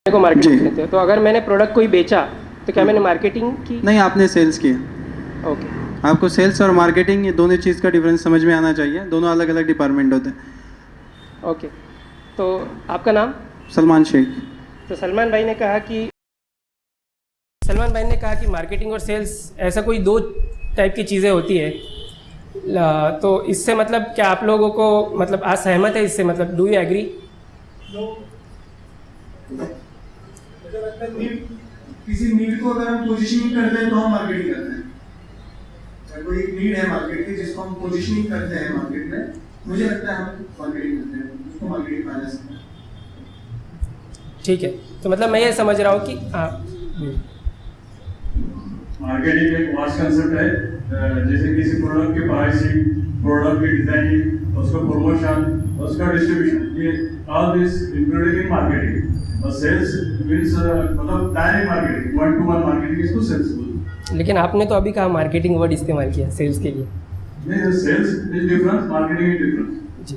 को मार्केटिंग करते हैं। तो अगर मैंने प्रोडक्ट कोई बेचा तो क्या मैंने मार्केटिंग की? नहीं, आपने सेल्स किया। ओके। आपको सेल्स और मार्केटिंग ये दोनों चीज़ का डिफरेंस समझ में आना चाहिए। दोनों अलग अलग डिपार्टमेंट होते हैं। ओके, तो आपका नाम? सलमान शेख। तो सलमान भाई ने कहा कि मार्केटिंग और सेल्स ऐसा कोई दो टाइप की चीज़ें होती है। तो इससे मतलब क्या आप लोगों को मतलब आज सहमत है इससे? मतलब डू यू एग्री? मुझे लगता है किसी नीड को अगर हम पोजीशनिंग करते हैं तो हम मार्केटिंग करते हैं। अगर कोई नीड है मार्केट की जिसको हम पोजीशनिंग करते हैं मार्केट में, मुझे लगता है हम मार्केटिंग करते हैं, उसको मार्केटिंग कहा जा सकता है। ठीक है, तो मतलब मैं ये समझ रहा हूँ कि मार्केटिंग एक वास्ट कंसेप्ट है। जैसे किसी प्रोडक्ट की प्राइसिंग, प्रोडक्ट की डिजाइनिंग, उसका प्रमोशन, उसका डिस्ट्रीब्यूशन, ये all this including in marketing. और सेल्स मीन्स मतलब direct marketing, one two one marketing, इसको सेल्स बोलते हैं। लेकिन आपने तो अभी कहा मार्केटिंग वर्ड इस्तेमाल किया सेल्स के लिए। नहीं, sales is different, marketing is different. जी,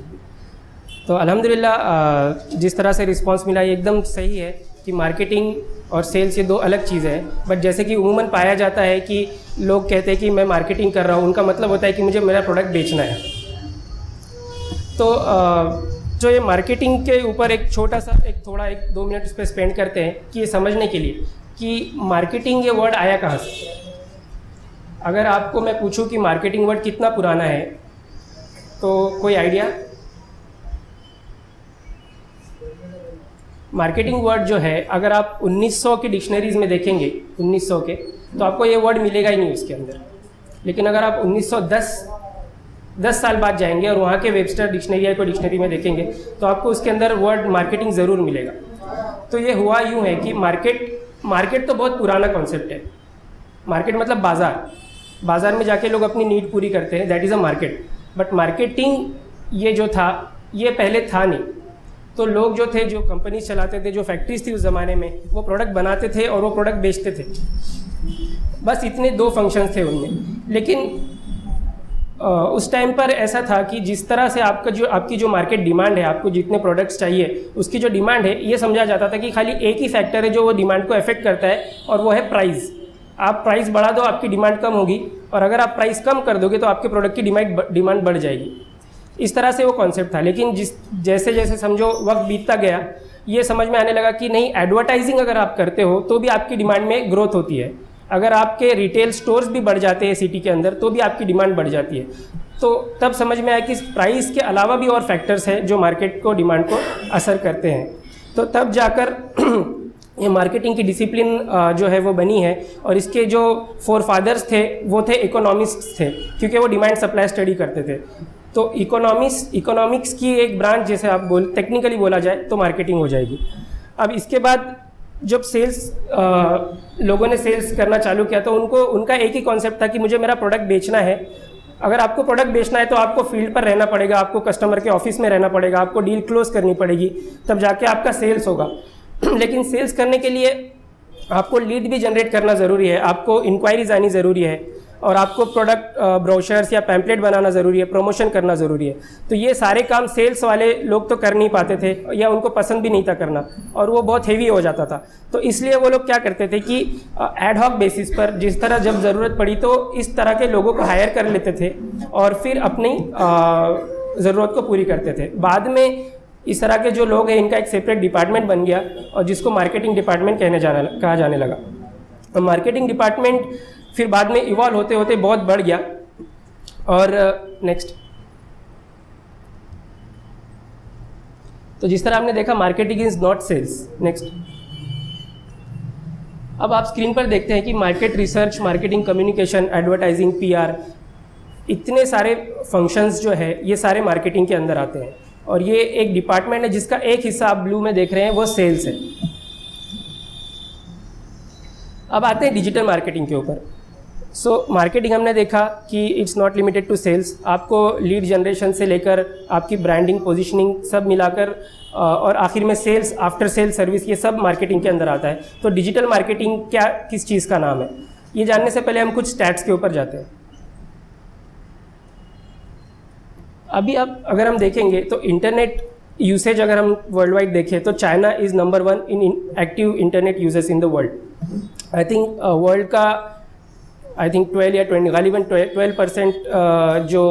तो अल्हम्दुलिल्लाह जिस तरह से रिस्पांस मिला ये एकदम सही है कि मार्केटिंग और सेल्स ये दो अलग चीज़ें हैं। बट जैसे कि उमूमन पाया जाता है कि लोग कहते हैं कि मैं मार्केटिंग कर रहा हूँ, उनका मतलब होता है कि मुझे मेरा प्रोडक्ट बेचना है। तो जो ये मार्केटिंग के ऊपर एक छोटा सा एक 2 मिनट इस पर स्पेंड करते हैं कि ये समझने के लिए कि मार्केटिंग ये वर्ड आया कहाँ से। अगर आपको मैं पूछूं कि मार्केटिंग वर्ड कितना पुराना है तो कोई आइडिया? मार्केटिंग वर्ड जो है अगर आप 1900 की डिक्शनरीज़ में देखेंगे 1900 के, तो आपको ये वर्ड मिलेगा ही नहीं उसके अंदर। लेकिन अगर आप 10 साल बाद जाएंगे और वहाँ के वेबस्टर डिक्शनरी या कोई डिक्शनरी में देखेंगे तो आपको उसके अंदर वर्ड मार्केटिंग ज़रूर मिलेगा। तो ये हुआ यूँ है कि मार्केट तो बहुत पुराना कॉन्सेप्ट है। मार्केट मतलब बाज़ार में जाके लोग अपनी नीड पूरी करते हैं, that is a market. But marketing ये जो था ये पहले था नहीं। तो लोग जो थे, जो कंपनीज चलाते थे, जो फैक्ट्रीज थी उस ज़माने में, वो प्रोडक्ट बनाते थे और वो प्रोडक्ट बेचते थे। बस इतने 2 फंक्शंस थे उनमें। लेकिन उस टाइम पर ऐसा था कि जिस तरह से आपकी जो मार्केट डिमांड है, आपको जितने प्रोडक्ट्स चाहिए उसकी जो डिमांड है, ये समझा जाता था कि खाली एक ही फैक्टर है जो वो डिमांड को अफेक्ट करता है और वो है प्राइस। आप प्राइस बढ़ा दो, आपकी डिमांड कम होगी, और अगर आप प्राइस कम कर दोगे तो आपके प्रोडक्ट की डिमांड बढ़ जाएगी। इस तरह से वो कॉन्सेप्ट था। लेकिन जैसे जैसे समझो वक्त बीतता गया, ये समझ में आने लगा कि नहीं, एडवर्टाइजिंग अगर आप करते हो तो भी आपकी डिमांड में ग्रोथ होती है। अगर आपके रिटेल स्टोर्स भी बढ़ जाते हैं सिटी के अंदर तो भी आपकी डिमांड बढ़ जाती है। तो तब समझ में आया कि प्राइस के अलावा भी और फैक्टर्स हैं जो मार्केट को डिमांड को असर करते हैं। तो तब जाकर ये मार्केटिंग की डिसिप्लिन जो है वो बनी है। और इसके जो फोरफादर्स थे वो थे इकोनॉमिस्ट्स थे, क्योंकि वो डिमांड सप्लाई स्टडी करते थे। तो इकोनॉमिक्स की एक ब्रांच, जैसे आप टेक्निकली बोला जाए तो मार्केटिंग हो जाएगी। अब इसके बाद जब लोगों ने सेल्स करना चालू किया तो उनका एक ही कॉन्सेप्ट था कि मुझे मेरा प्रोडक्ट बेचना है। अगर आपको प्रोडक्ट बेचना है तो आपको फील्ड पर रहना पड़ेगा, आपको कस्टमर के ऑफिस में रहना पड़ेगा, आपको डील क्लोज करनी पड़ेगी, तब जाके आपका सेल्स होगा। लेकिन सेल्स करने के लिए आपको लीड भी जनरेट करना ज़रूरी है, आपको इंक्वायरीज आनी ज़रूरी है, और आपको प्रोडक्ट ब्रोशर्स या पैम्पलेट बनाना ज़रूरी है, प्रमोशन करना ज़रूरी है। तो ये सारे काम सेल्स वाले लोग तो कर नहीं पाते थे या उनको पसंद भी नहीं था करना, और वो बहुत हेवी हो जाता था। तो इसलिए वो लोग क्या करते थे कि एड हॉक बेसिस पर जिस तरह जब ज़रूरत पड़ी तो इस तरह के लोगों को हायर कर लेते थे और फिर अपनी ज़रूरत को पूरी करते थे। बाद में इस तरह के जो लोग हैं इनका एक सेपरेट डिपार्टमेंट बन गया और जिसको मार्केटिंग डिपार्टमेंट कहा जाने लगा। और मार्केटिंग डिपार्टमेंट फिर बाद में इवॉल्व होते होते बहुत बढ़ गया। और नेक्स्ट, तो जिस तरह आपने देखा marketing is not sales. Next, अब आप स्क्रीन पर देखते हैं कि market research, marketing communication, advertising, PR, इतने सारे फंक्शंस जो है ये सारे मार्केटिंग के अंदर आते हैं। और ये एक डिपार्टमेंट है जिसका एक हिस्सा आप ब्लू में देख रहे हैं वो सेल्स है। अब आते हैं डिजिटल मार्केटिंग के ऊपर। मार्केटिंग हमने देखा कि it's not limited to sales. आपको लीड जनरेशन से लेकर आपकी ब्रांडिंग, पोजीशनिंग सब मिलाकर और आखिर में सेल्स, आफ्टर सेल सर्विस, ये सब मार्केटिंग के अंदर आता है। तो डिजिटल मार्केटिंग किस चीज़ का नाम है, ये जानने से पहले हम कुछ स्टैट्स के ऊपर जाते हैं। अभी अब अगर हम देखेंगे तो इंटरनेट यूसेज अगर हम वर्ल्ड वाइड देखें तो China is number 1 in active internet users in the world. I think world का 12 या 20 गालिबन 12% जो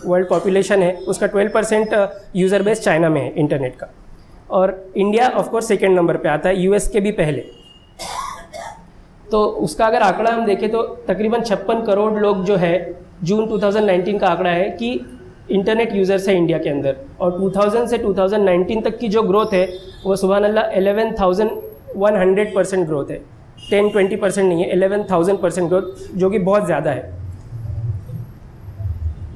वर्ल्ड पॉपुलेशन है उसका 12% यूज़र बेस चाइना में है इंटरनेट का। और India of course second number पे आता है, यूएस के भी पहले। तो उसका अगर आंकड़ा हम देखें तो तकरीबन 56 करोड़ लोग जो है, जून 2019 का आंकड़ा है कि इंटरनेट यूज़र्स है इंडिया के अंदर। और 2000 से 2019 तक की जो ग्रोथ है वो सुभान अल्लाह 11,100% ग्रोथ है, 10-20% नहीं है, 11,000% ग्रोथ, जो कि बहुत ज़्यादा है।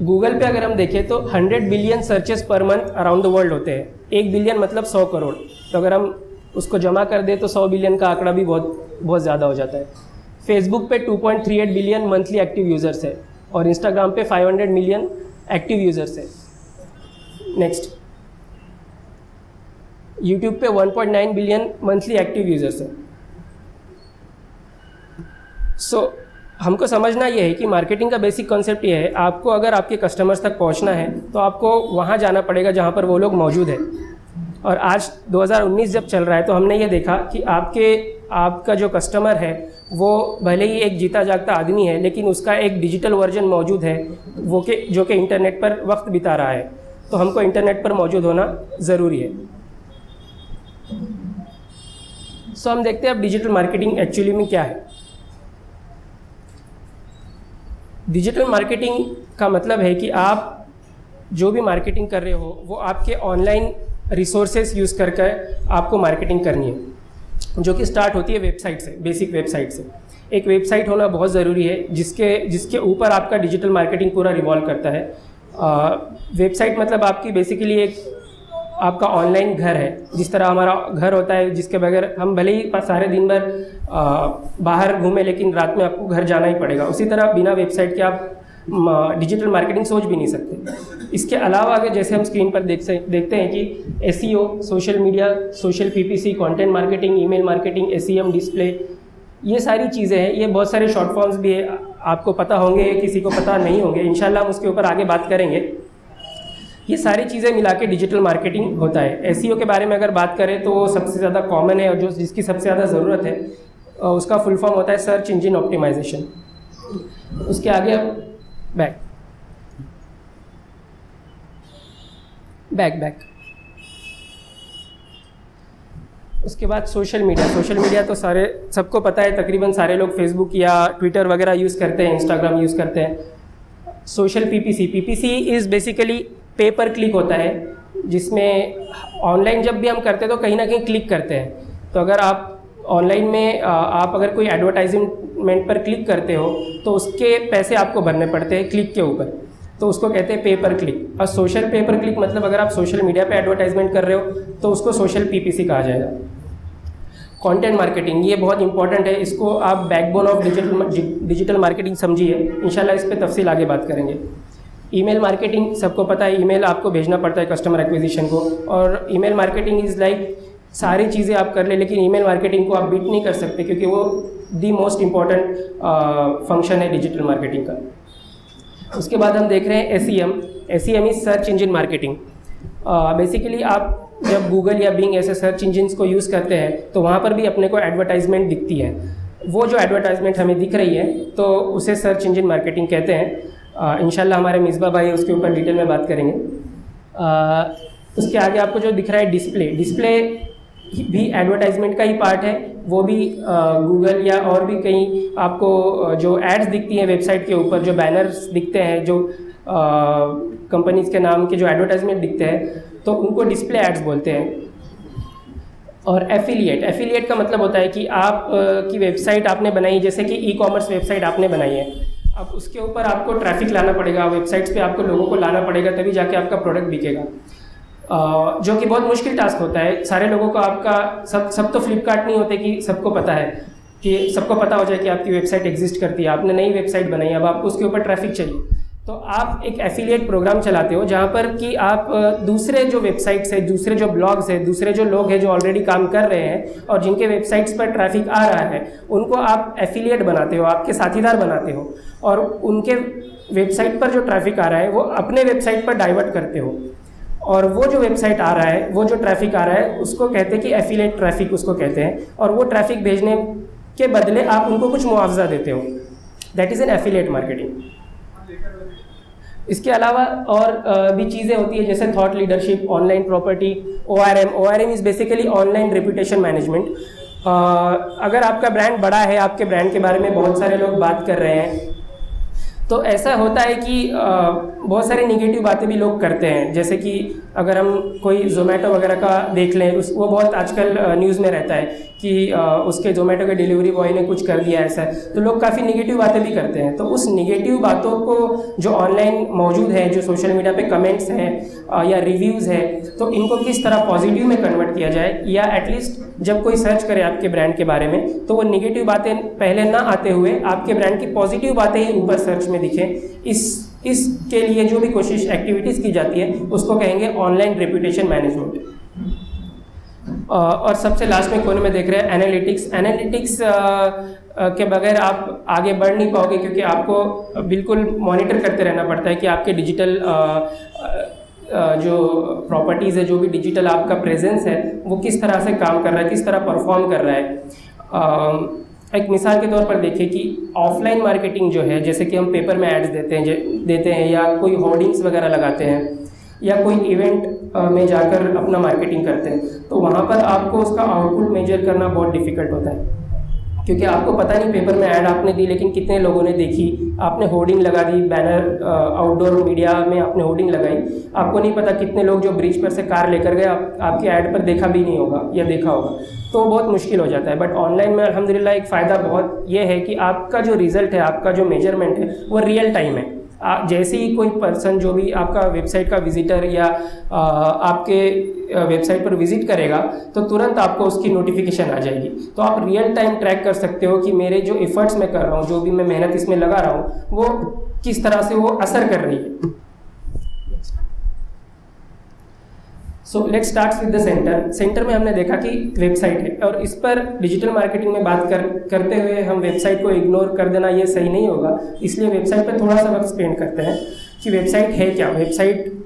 गूगल पे अगर हम देखें तो 100 billion searches per month around the world होते हैं। 1 बिलियन मतलब 100 करोड़, तो अगर हम उसको जमा कर दें तो 100 बिलियन का आंकड़ा भी बहुत ज़्यादा हो जाता है। फेसबुक पे 2.38 बिलियन मंथली एक्टिव यूज़र्स है और इंस्टाग्राम पे 500 मिलियन एक्टिव यूज़र्स है। नेक्स्ट, यूट्यूब पे 1.9 बिलियन मंथली एक्टिव यूज़र्स है। सो हमको समझना ये है कि मार्केटिंग का बेसिक कॉन्सेप्ट ये है, आपको अगर आपके कस्टमर्स तक पहुंचना है तो आपको वहाँ जाना पड़ेगा जहाँ पर वो लोग मौजूद हैं। और आज 2019 जब चल रहा है तो हमने ये देखा कि आपका जो कस्टमर है वो भले ही एक जीता जागता आदमी है, लेकिन उसका एक डिजिटल वर्जन मौजूद है जो कि इंटरनेट पर वक्त बिता रहा है। तो हमको इंटरनेट पर मौजूद होना ज़रूरी है। सो हम देखते हैं अब डिजिटल मार्केटिंग एक्चुअली में क्या है। डिजिटल मार्केटिंग का मतलब है कि आप जो भी मार्केटिंग कर रहे हो वो आपके ऑनलाइन रिसोर्सेज यूज़ करके आपको मार्केटिंग करनी है, जो कि स्टार्ट होती है वेबसाइट से, बेसिक वेबसाइट से। एक वेबसाइट होना बहुत ज़रूरी है जिसके ऊपर आपका डिजिटल मार्केटिंग पूरा रिवॉल्व करता है। वेबसाइट मतलब आपकी बेसिकली एक आपका ऑनलाइन घर है। जिस तरह हमारा घर होता है जिसके बगैर हम भले ही सारे दिन भर बाहर घूमें, लेकिन रात में आपको घर जाना ही पड़ेगा, उसी तरह बिना वेबसाइट के आप डिजिटल मार्केटिंग सोच भी नहीं सकते। इसके अलावा अगर जैसे हम स्क्रीन पर देखते हैं कि SEO, social media, social PPC, content marketing, email marketing, SEM, display, ये सारी चीज़ें हैं। ये बहुत सारे शॉर्ट फॉर्म्स भी है, आपको पता होंगे, किसी को पता नहीं होंगे, इंशाल्लाह हम उसके ऊपर आगे बात करेंगे। ये सारी चीज़ें मिला के डिजिटल मार्केटिंग होता है। एसईओ के बारे में अगर बात करें तो वो सबसे ज़्यादा कॉमन है और जिसकी सबसे ज़्यादा ज़रूरत है, उसका फुल फॉर्म होता है सर्च इंजन ऑप्टिमाइजेशन। उसके आगे बैक उसके बाद सोशल मीडिया तो सबको पता है, तकरीबन सारे लोग फेसबुक या ट्विटर वगैरह यूज़ करते हैं, इंस्टाग्राम यूज़ करते हैं। सोशल पीपीसी इज़ बेसिकली पे पर क्लिक होता है, जिसमें ऑनलाइन जब भी हम करते हैं तो कहीं ना कहीं क्लिक करते हैं। तो अगर आप ऑनलाइन में आप अगर कोई एडवर्टाइजमेंट पर क्लिक करते हो तो उसके पैसे आपको भरने पड़ते हैं क्लिक के ऊपर, तो उसको कहते हैं पे पर क्लिक। और सोशल पे पर क्लिक मतलब अगर आप सोशल मीडिया पे एडवर्टाइजमेंट कर रहे हो तो उसको सोशल पीपीसी कहा जाएगा। कंटेंट मार्केटिंग ये बहुत इंपॉर्टेंट है, इसको आप बैकबोन ऑफ डिजिटल मार्केटिंग समझिए, इंशाल्लाह इस पर तफसील आगे बात करेंगे। ईमेल मार्केटिंग सबको पता है, ईमेल आपको भेजना पड़ता है कस्टमर एक्विजिशन को, और ईमेल मार्केटिंग इज़ लाइक सारी चीज़ें आप कर ले, लेकिन ईमेल मार्केटिंग को आप बीट नहीं कर सकते क्योंकि वो दी मोस्ट इम्पॉर्टेंट फंक्शन है डिजिटल मार्केटिंग का। उसके बाद हम देख रहे हैं SEM is search engine marketing. Basically आप जब गूगल या बिंग ऐसे सर्च इंजिन्स को यूज़ करते हैं तो वहाँ पर भी अपने को एडवर्टाइजमेंट दिखती है। वो जो एडवर्टाइजमेंट हमें दिख रही है तो उसे सर्च इंजन मार्केटिंग कहते हैं। इंशाल्लाह हमारे मिसबा भाई उसके ऊपर डिटेल में बात करेंगे। उसके आगे आपको जो दिख रहा है डिस्प्ले भी एडवर्टाइजमेंट का ही पार्ट है। वो भी गूगल या और भी कहीं आपको जो एड्स दिखती हैं वेबसाइट के ऊपर, जो बैनर्स दिखते हैं, जो कंपनीज़ के नाम के जो एडवर्टाइजमेंट दिखते हैं, तो उनको डिस्प्ले एड्स बोलते हैं। और एफिलिएट का मतलब होता है कि आप की वेबसाइट आपने बनाई, जैसे कि ई कॉमर्स वेबसाइट आपने बनाई है, अब उसके ऊपर आपको ट्रैफिक लाना पड़ेगा, वेबसाइट्स पे आपको लोगों को लाना पड़ेगा, तभी जाके आपका प्रोडक्ट बिकेगा, जो कि बहुत मुश्किल टास्क होता है। सारे लोगों को आपका सब तो फ्लिपकार्ट नहीं होते कि सबको पता है कि सबको पता हो जाए कि आपकी वेबसाइट एग्जिस्ट करती है। आपने नई वेबसाइट बनाई, अब आपको उसके ऊपर ट्रैफिक चाहिए, तो आप एक एफिलिएट प्रोग्राम चलाते हो जहाँ पर कि आप दूसरे जो वेबसाइट्स है, दूसरे जो ब्लॉग्स है, दूसरे जो लोग हैं जो ऑलरेडी काम कर रहे हैं और जिनके वेबसाइट्स पर ट्रैफिक आ रहा है, उनको आप एफिलिएट बनाते हो, आपके साथीदार बनाते हो, और उनके वेबसाइट पर जो ट्रैफिक आ रहा है वो अपने वेबसाइट पर डाइवर्ट करते हो। और वो जो वेबसाइट आ रहा है, वो जो ट्रैफिक आ रहा है, उसको कहते हैं कि एफिलिएट ट्रैफिक उसको कहते हैं, और वो ट्रैफिक भेजने के बदले आप उनको कुछ मुआवजा देते हो, that is an affiliate marketing. इसके अलावा और भी चीज़ें होती है जैसे thought leadership, online property, ORM is basically online reputation management. अगर आपका ब्रांड बड़ा है, आपके ब्रांड के बारे में बहुत सारे लोग बात कर रहे हैं, तो ऐसा होता है कि बहुत सारी निगेटिव बातें भी लोग करते हैं। जैसे कि अगर हम कोई ज़ोमैटो वगैरह का देख लें, वो बहुत आजकल न्यूज़ में रहता है कि उसके ज़ोमैटो के डिलीवरी बॉय ने कुछ कर दिया ऐसा, तो लोग काफ़ी निगेटिव बातें भी करते हैं। तो उस निगेटिव बातों को जो ऑनलाइन मौजूद है, जो सोशल मीडिया पे कमेंट्स हैं या रिव्यूज़ हैं, तो इनको किस तरह पॉजिटिव में कन्वर्ट किया जाए, या एटलीस्ट जब कोई सर्च करे आपके ब्रांड के बारे में तो वो निगेटिव बातें पहले ना आते हुए आपके ब्रांड की पॉजिटिव बातें ही ऊपर सर्च में दिखें, इसके लिए जो भी कोशिश एक्टिविटीज़ की जाती है उसको कहेंगे ऑनलाइन रेपुटेशन मैनेजमेंट। और सबसे लास्ट में कोने में देख रहे हैं एनालिटिक्स के बगैर आप आगे बढ़ नहीं पाओगे, क्योंकि आपको बिल्कुल मॉनिटर करते रहना पड़ता है कि आपके डिजिटल जो प्रॉपर्टीज़ है, जो भी डिजिटल आपका प्रेजेंस है, वो किस तरह से काम कर रहा है, किस तरह परफॉर्म कर रहा है। एक मिसाल के तौर पर देखें कि ऑफलाइन मार्केटिंग जो है, जैसे कि हम पेपर में एड्स देते हैं या कोई होर्डिंग्स वगैरह लगाते हैं या कोई इवेंट में जाकर अपना मार्केटिंग करते हैं, तो वहाँ पर आपको उसका आउटपुट मेजर करना बहुत डिफ़िकल्ट होता है, क्योंकि आपको पता नहीं पेपर में ऐड आपने दी लेकिन कितने लोगों ने देखी, आपने होर्डिंग लगा दी, बैनर आउटडोर मीडिया में आपने होर्डिंग लगाई, आपको नहीं पता कितने लोग जो ब्रिज पर से कार लेकर गए आपकी ऐड पर देखा भी नहीं होगा या देखा होगा, तो बहुत मुश्किल हो जाता है। बट ऑनलाइन में अल्हम्दुलिल्लाह एक फ़ायदा बहुत ये है कि आपका जो रिज़ल्ट है, आपका जो मेजरमेंट है, वो रियल टाइम है। जैसे ही कोई पर्सन जो भी आपका वेबसाइट का विजिटर या आपके वेबसाइट पर विजिट करेगा तो तुरंत आपको उसकी नोटिफिकेशन आ जाएगी, तो आप रियल टाइम ट्रैक कर सकते हो कि मेरे जो एफर्ट्स मैं कर रहा हूँ, जो भी मैं मेहनत इसमें लगा रहा हूँ, वो किस तरह से वो असर कर रही है। So let's start with the centre में हमने देखा कि वेबसाइट है, और इस पर डिजिटल मार्केटिंग में बात करते हुए हम वेबसाइट को इग्नोर कर देना ये सही नहीं होगा, इसलिए वेबसाइट पर थोड़ा सा वक्त स्पेंड करते हैं कि वेबसाइट है क्या। वेबसाइट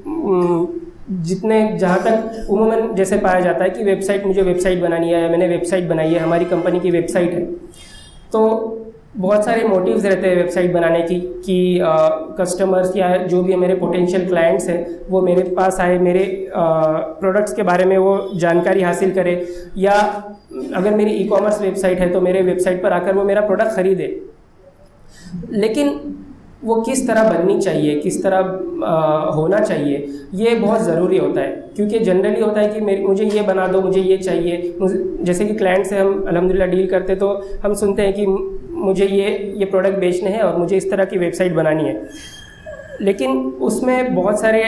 जहाँ तक उमूमन जैसे पाया जाता है कि मुझे वेबसाइट बनानी है, मैंने वेबसाइट बनाई है, हमारी कंपनी की वेबसाइट है, तो बहुत सारे मोटिव्स रहते हैं वेबसाइट बनाने की कि कस्टमर्स या जो भी मेरे पोटेंशियल क्लाइंट्स हैं वो मेरे पास आए, मेरे प्रोडक्ट्स के बारे में वो जानकारी हासिल करे, या अगर मेरी ई-कॉमर्स वेबसाइट है तो मेरे वेबसाइट पर आकर वो मेरा प्रोडक्ट ख़रीदे। लेकिन वो किस तरह बननी चाहिए, किस तरह होना चाहिए, ये बहुत ज़रूरी होता है, क्योंकि जनरली होता है कि मुझे ये बना दो, मुझे ये चाहिए। जैसे कि क्लाइंट से हम अल्हम्दुलिल्लाह डील करते तो हम सुनते हैं कि मुझे ये प्रोडक्ट बेचने हैं और मुझे इस तरह की वेबसाइट बनानी है, लेकिन उसमें बहुत सारे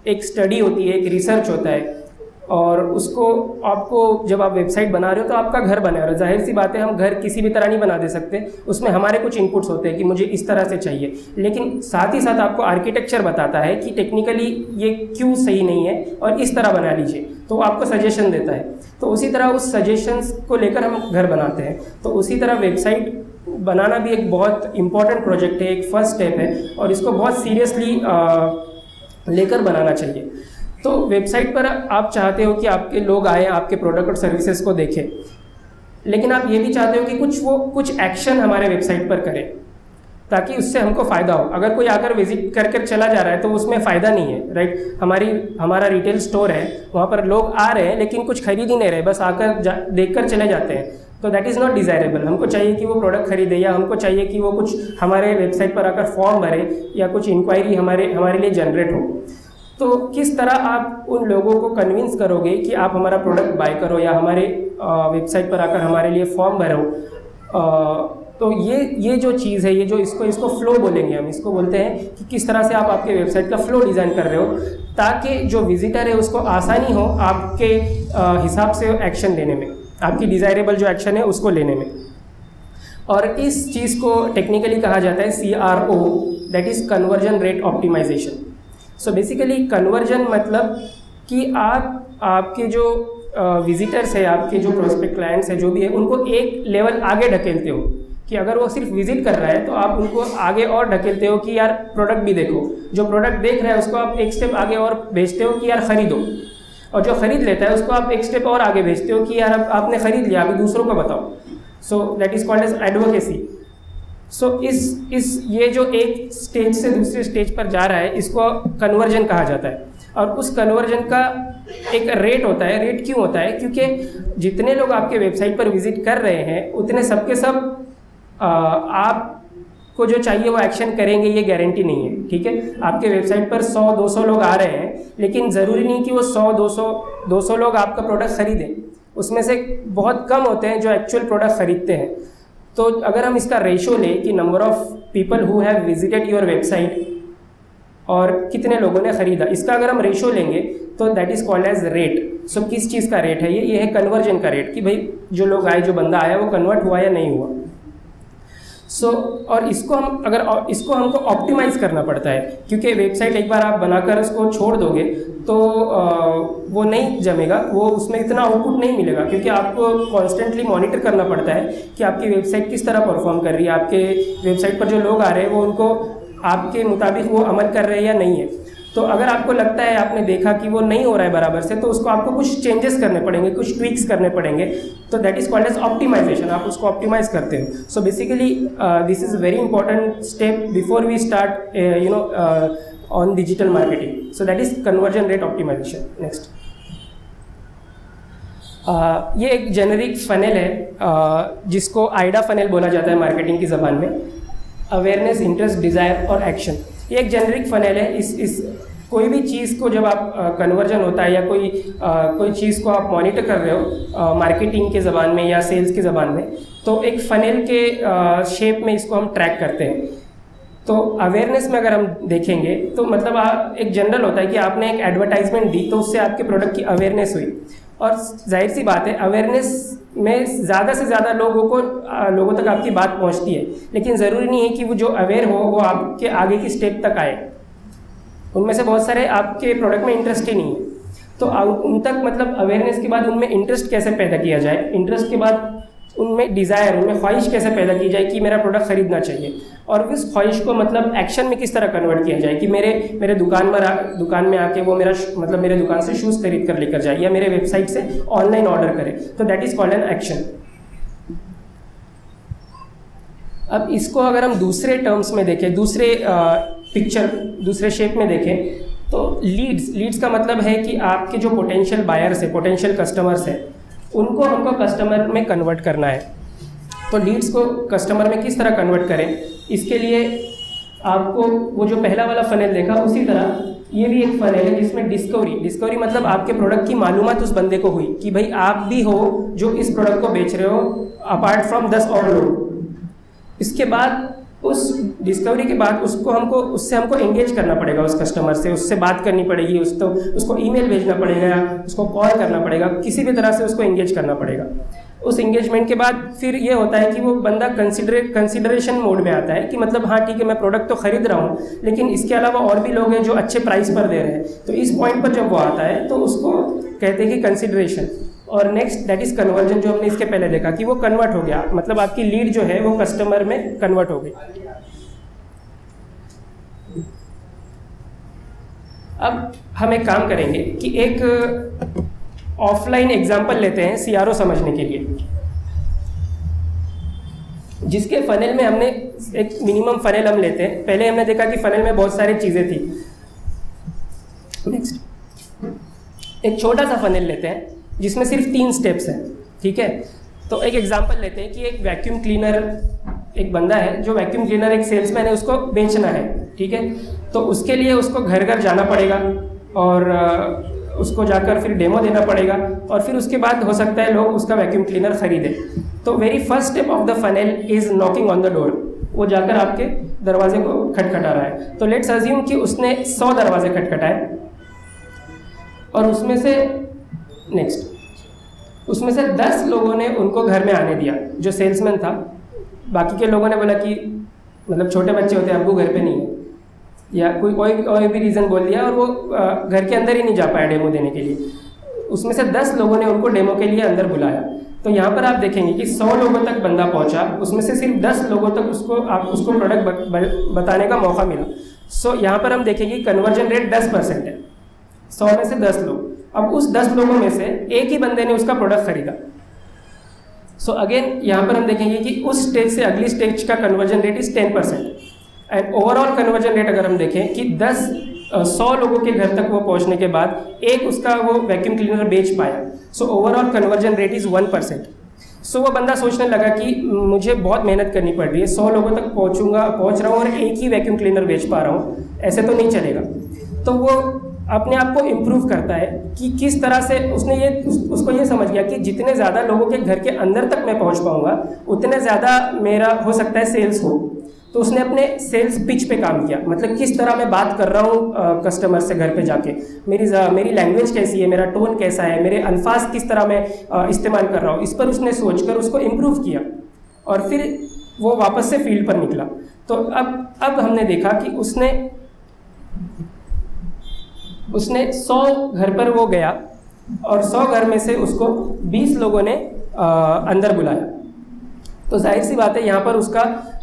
एक स्टडी होती है, एक रिसर्च होता है, और उसको आपको जब आप वेबसाइट बना रहे हो तो आपका घर बना रहे हो। जाहिर सी बात है, हम घर किसी भी तरह नहीं बना दे सकते, उसमें हमारे कुछ इनपुट्स होते हैं कि मुझे इस तरह से चाहिए, लेकिन साथ ही साथ आपको आर्किटेक्चर बताता है कि टेक्निकली ये क्यों सही नहीं है और इस तरह बना लीजिए, तो आपको सजेशन देता है। तो उसी तरह उस सजेशंस को लेकर हम घर बनाते हैं। तो उसी तरह वेबसाइट बनाना भी एक बहुत इम्पॉर्टेंट प्रोजेक्ट है, एक फर्स्ट स्टेप है, और इसको बहुत सीरियसली लेकर बनाना चाहिए। तो वेबसाइट पर आप चाहते हो कि आपके लोग आए, आपके प्रोडक्ट और सर्विसेज को देखें, लेकिन आप ये भी चाहते हो कि कुछ एक्शन हमारे वेबसाइट पर करें ताकि उससे हमको फ़ायदा हो। अगर कोई आकर विजिट कर चला जा रहा है तो उसमें फ़ायदा नहीं है, राइट। हमारा रिटेल स्टोर है, वहाँ पर लोग आ रहे हैं लेकिन कुछ खरीद ही नहीं रहे, बस आकर देख कर चले जाते हैं, तो दैट इज़ नॉट डिज़ायरेबल। हमको चाहिए कि वो प्रोडक्ट खरीदे, या हमको चाहिए कि वो कुछ हमारे वेबसाइट पर आकर फॉर्म भरे या कुछ इंक्वायरी हमारे लिए जनरेट हो। तो किस तरह आप उन लोगों को कन्विंस करोगे कि आप हमारा प्रोडक्ट बाय करो या हमारे वेबसाइट पर आकर हमारे लिए फॉर्म भरो। तो ये जो चीज़ है, ये जो इसको फ्लो बोलेंगे हम, इसको बोलते हैं कि किस तरह से आप आपके वेबसाइट का फ्लो डिज़ाइन कर रहे हो ताकि जो विजिटर है उसको आसानी हो आपके हिसाब से एक्शन लेने में, आपकी डिज़ायरेबल जो एक्शन है उसको लेने में। और इस चीज़ को टेक्निकली कहा जाता है CRO, that is conversion rate optimisation. So basically conversion मतलब कि आपके जो विजिटर्स है, आपके जो प्रोस्पेक्ट क्लाइंट्स है, जो भी है, उनको एक लेवल आगे ढकेलते हो कि अगर वो सिर्फ विजिट कर रहा है तो आप उनको आगे और ढकेलते हो कि यार प्रोडक्ट भी देखो, जो प्रोडक्ट देख रहा है उसको आप एक स्टेप आगे और भेजते हो कि यार ख़रीदो, और जो ख़रीद लेता है उसको आप एक स्टेप और आगे भेजते हो कि यार अब आपने ख़रीद लिया, अभी दूसरों को बताओ। So that is called as advocacy. So इस ये जो एक स्टेज से दूसरे स्टेज पर जा रहा है इसको कन्वर्जन कहा जाता है। और उस कन्वर्जन का एक रेट होता है। रेट क्यों होता है? क्योंकि जितने लोग आपके वेबसाइट पर विजिट कर रहे हैं उतने सबके सब आपको जो चाहिए वो एक्शन करेंगे, ये गारंटी नहीं है। ठीक है, आपके वेबसाइट पर 100-200 लोग आ रहे हैं, लेकिन ज़रूरी नहीं कि वो 100-200 लोग आपका प्रोडक्ट ख़रीदें। उसमें से बहुत कम होते हैं जो एक्चुअल प्रोडक्ट ख़रीदते हैं। तो अगर हम इसका रेशो लें कि number of people who have visited your website और कितने लोगों ने ख़रीदा, इसका अगर हम रेशो लेंगे तो that is called as rate. So किस चीज़ का रेट है ये है कन्वर्जन का रेट, कि भाई जो लोग आए, जो बंदा आया वो कन्वर्ट हुआ या नहीं हुआ। सो और इसको हमको ऑप्टिमाइज़ करना पड़ता है, क्योंकि वेबसाइट एक बार आप बनाकर उसको छोड़ दोगे तो वो नहीं जमेगा, वो उसमें इतना आउटपुट नहीं मिलेगा, क्योंकि आपको कॉन्स्टेंटली मॉनिटर करना पड़ता है कि आपकी वेबसाइट किस तरह परफॉर्म कर रही है, आपके वेबसाइट पर जो लोग आ रहे हैं वो उनको आपके मुताबिक वो अमल कर रहे हैं या नहीं है। तो अगर आपको लगता है, आपने देखा कि वो नहीं हो रहा है बराबर से, तो उसको आपको कुछ चेंजेस करने पड़ेंगे, कुछ ट्विक्स करने पड़ेंगे। तो that is called as optimisation. आप उसको ऑप्टिमाइज़ करते हो। So basically this is very important step before we start on digital marketing. So that is conversion rate optimisation. Next, ये एक जेनरिक फनेल है जिसको आइडा फनेल बोला जाता है मार्केटिंग की ज़बान में। अवेयरनेस, इंटरेस्ट, डिज़ायर और एक्शन, ये एक जेनरिक फनेल है। इस कोई भी चीज़ को जब आप कन्वर्जन होता है या कोई चीज़ को आप मॉनिटर कर रहे हो मार्केटिंग के ज़बान में या सेल्स के ज़बान में, तो एक फ़नेल के शेप में इसको हम ट्रैक करते हैं। तो अवेयरनेस में अगर हम देखेंगे तो मतलब एक जनरल होता है कि आपने एक एडवर्टाइजमेंट दी तो उससे आपके प्रोडक्ट की अवेयरनेस हुई, और जाहिर सी बात है अवेयरनेस में ज़्यादा से ज़्यादा लोगों तक आपकी बात पहुंचती है, लेकिन ज़रूरी नहीं है कि वो जो अवेयर हो वो आपके आगे की स्टेप तक आए। उनमें से बहुत सारे आपके प्रोडक्ट में इंटरेस्ट ही नहीं है, तो उन तक मतलब अवेयरनेस के बाद उनमें इंटरेस्ट कैसे पैदा किया जाए, इंटरेस्ट के बाद उनमें डिज़ायर, उनमें ख्वाहिश कैसे पैदा की जाए कि मेरा प्रोडक्ट ख़रीदना चाहिए, और उस ख्वाहिश को मतलब एक्शन में किस तरह कन्वर्ट किया जाए कि मेरे दुकान में आके वो मेरे दुकान से शूज़ खरीद कर लेकर जाए या मेरे वेबसाइट से ऑनलाइन ऑर्डर करे। तो that is called an action. अब इसको अगर हम दूसरे टर्म्स में देखें, दूसरे शेप में देखें, तो लीड्स का मतलब है कि आपके जो पोटेंशियल बायर्स है, पोटेंशियल कस्टमर्स है, उनको हमको कस्टमर में कन्वर्ट करना है। तो लीड्स को कस्टमर में किस तरह कन्वर्ट करें, इसके लिए आपको वो जो पहला वाला फनेल देखा उसी तरह ये भी एक फनेल है जिसमें डिस्कवरी मतलब आपके प्रोडक्ट की मालूमात उस बंदे को हुई कि भाई आप भी हो जो इस प्रोडक्ट को बेच रहे हो अपार्ट फ्रॉम 10 और लोग। इसके बाद उस डिस्कवरी के बाद उससे हमको एंगेज करना पड़ेगा, उस कस्टमर से उससे बात करनी पड़ेगी, उसको ईमेल भेजना पड़ेगा, उसको कॉल करना पड़ेगा, किसी भी तरह से उसको एंगेज करना पड़ेगा। उस एंगेजमेंट के बाद फिर ये होता है कि वो बंदा कंसिडरेशन मोड में आता है कि मतलब हाँ ठीक है, मैं प्रोडक्ट तो ख़रीद रहा हूँ लेकिन इसके अलावा और भी लोग हैं जो अच्छे प्राइस पर दे रहे हैं। तो इस पॉइंट पर जब वो आता है तो उसको कहते हैं कि कंसिडरेशन। और नेक्स्ट दैट इज़ कन्वर्जन, जो हमने इसके पहले देखा कि वो कन्वर्ट हो गया, मतलब आपकी लीड जो है वो कस्टमर में कन्वर्ट हो गई। अब हम एक काम करेंगे कि एक ऑफलाइन एग्जाम्पल लेते हैं CRO समझने के लिए, जिसके फनेल में हमने एक मिनिमम फनेल हम लेते हैं। पहले हमने देखा कि फनेल में बहुत सारी चीज़ें थी। नेक्स्ट एक छोटा सा फनेल लेते हैं जिसमें सिर्फ 3 स्टेप्स हैं। ठीक है, तो एक एग्जांपल लेते हैं कि एक वैक्यूम क्लीनर, एक बंदा है जो वैक्यूम क्लीनर एक सेल्समैन है, उसको बेचना है। ठीक है, तो उसके लिए उसको घर घर जाना पड़ेगा और उसको जाकर फिर डेमो देना पड़ेगा और फिर उसके बाद हो सकता है लोग उसका वैक्यूम क्लीनर खरीदें। तो very first step of the funnel is knocking on the door. वो जाकर आपके दरवाजे को खटखटा रहा है। तो लेट्स अज्यूम कि उसने 100 दरवाजे खटखटाए और उसमें से 10 लोगों ने उनको घर में आने दिया, जो सेल्समैन था। बाकी के लोगों ने बोला कि मतलब छोटे बच्चे होते हैं, अब्बू घर पे नहीं है, या कोई भी रीज़न बोल दिया और वो घर के अंदर ही नहीं जा पाया डेमो देने के लिए। उसमें से 10 लोगों ने उनको डेमो के लिए अंदर बुलाया। तो यहाँ पर आप देखेंगे कि 100 लोगों तक बंदा पहुँचा, उसमें से सिर्फ 10 लोगों तक उसको प्रोडक्ट बताने का मौका मिला। सो यहाँ पर हम देखेंगे कन्वर्जन रेट 10% है, 100 में से 10 लोग। अब उस 10 लोगों में से एक ही बंदे ने उसका प्रोडक्ट खरीदा। सो अगेन यहाँ पर हम देखेंगे कि उस स्टेज से अगली स्टेज का conversion rate is 10%। And overall conversion rate अगर हम देखें कि 100 लोगों के घर तक वो पहुंचने के बाद एक उसका वो वैक्यूम क्लीनर बेच पाया। So overall conversion rate is 1%। सो वो बंदा सोचने लगा कि मुझे बहुत मेहनत करनी पड़ रही है, 100 लोगों तक पहुंच रहा हूँ और एक ही वैक्यूम क्लीनर बेच पा रहा हूँ, ऐसे तो नहीं चलेगा। तो वो अपने आप को इम्प्रूव करता है कि किस तरह से उसको ये समझ गया कि जितने ज़्यादा लोगों के घर के अंदर तक मैं पहुंच पाऊंगा उतने ज़्यादा मेरा हो सकता है सेल्स हो। तो उसने अपने सेल्स पिच पे काम किया, मतलब किस तरह मैं बात कर रहा हूँ कस्टमर से घर पे जाके, मेरी लैंग्वेज कैसी है, मेरा टोन कैसा है, मेरे अल्फाज किस तरह मैं इस्तेमाल कर रहा हूँ, इस पर उसने सोचकर उसको इम्प्रूव किया और फिर वो वापस से फील्ड पर निकला। तो अब हमने देखा कि उसने 100 घर पर वो गया और 100 घर में से उसको 20 लोगों ने अंदर बुलाया। तो जाहिर सी बात है यहाँ पर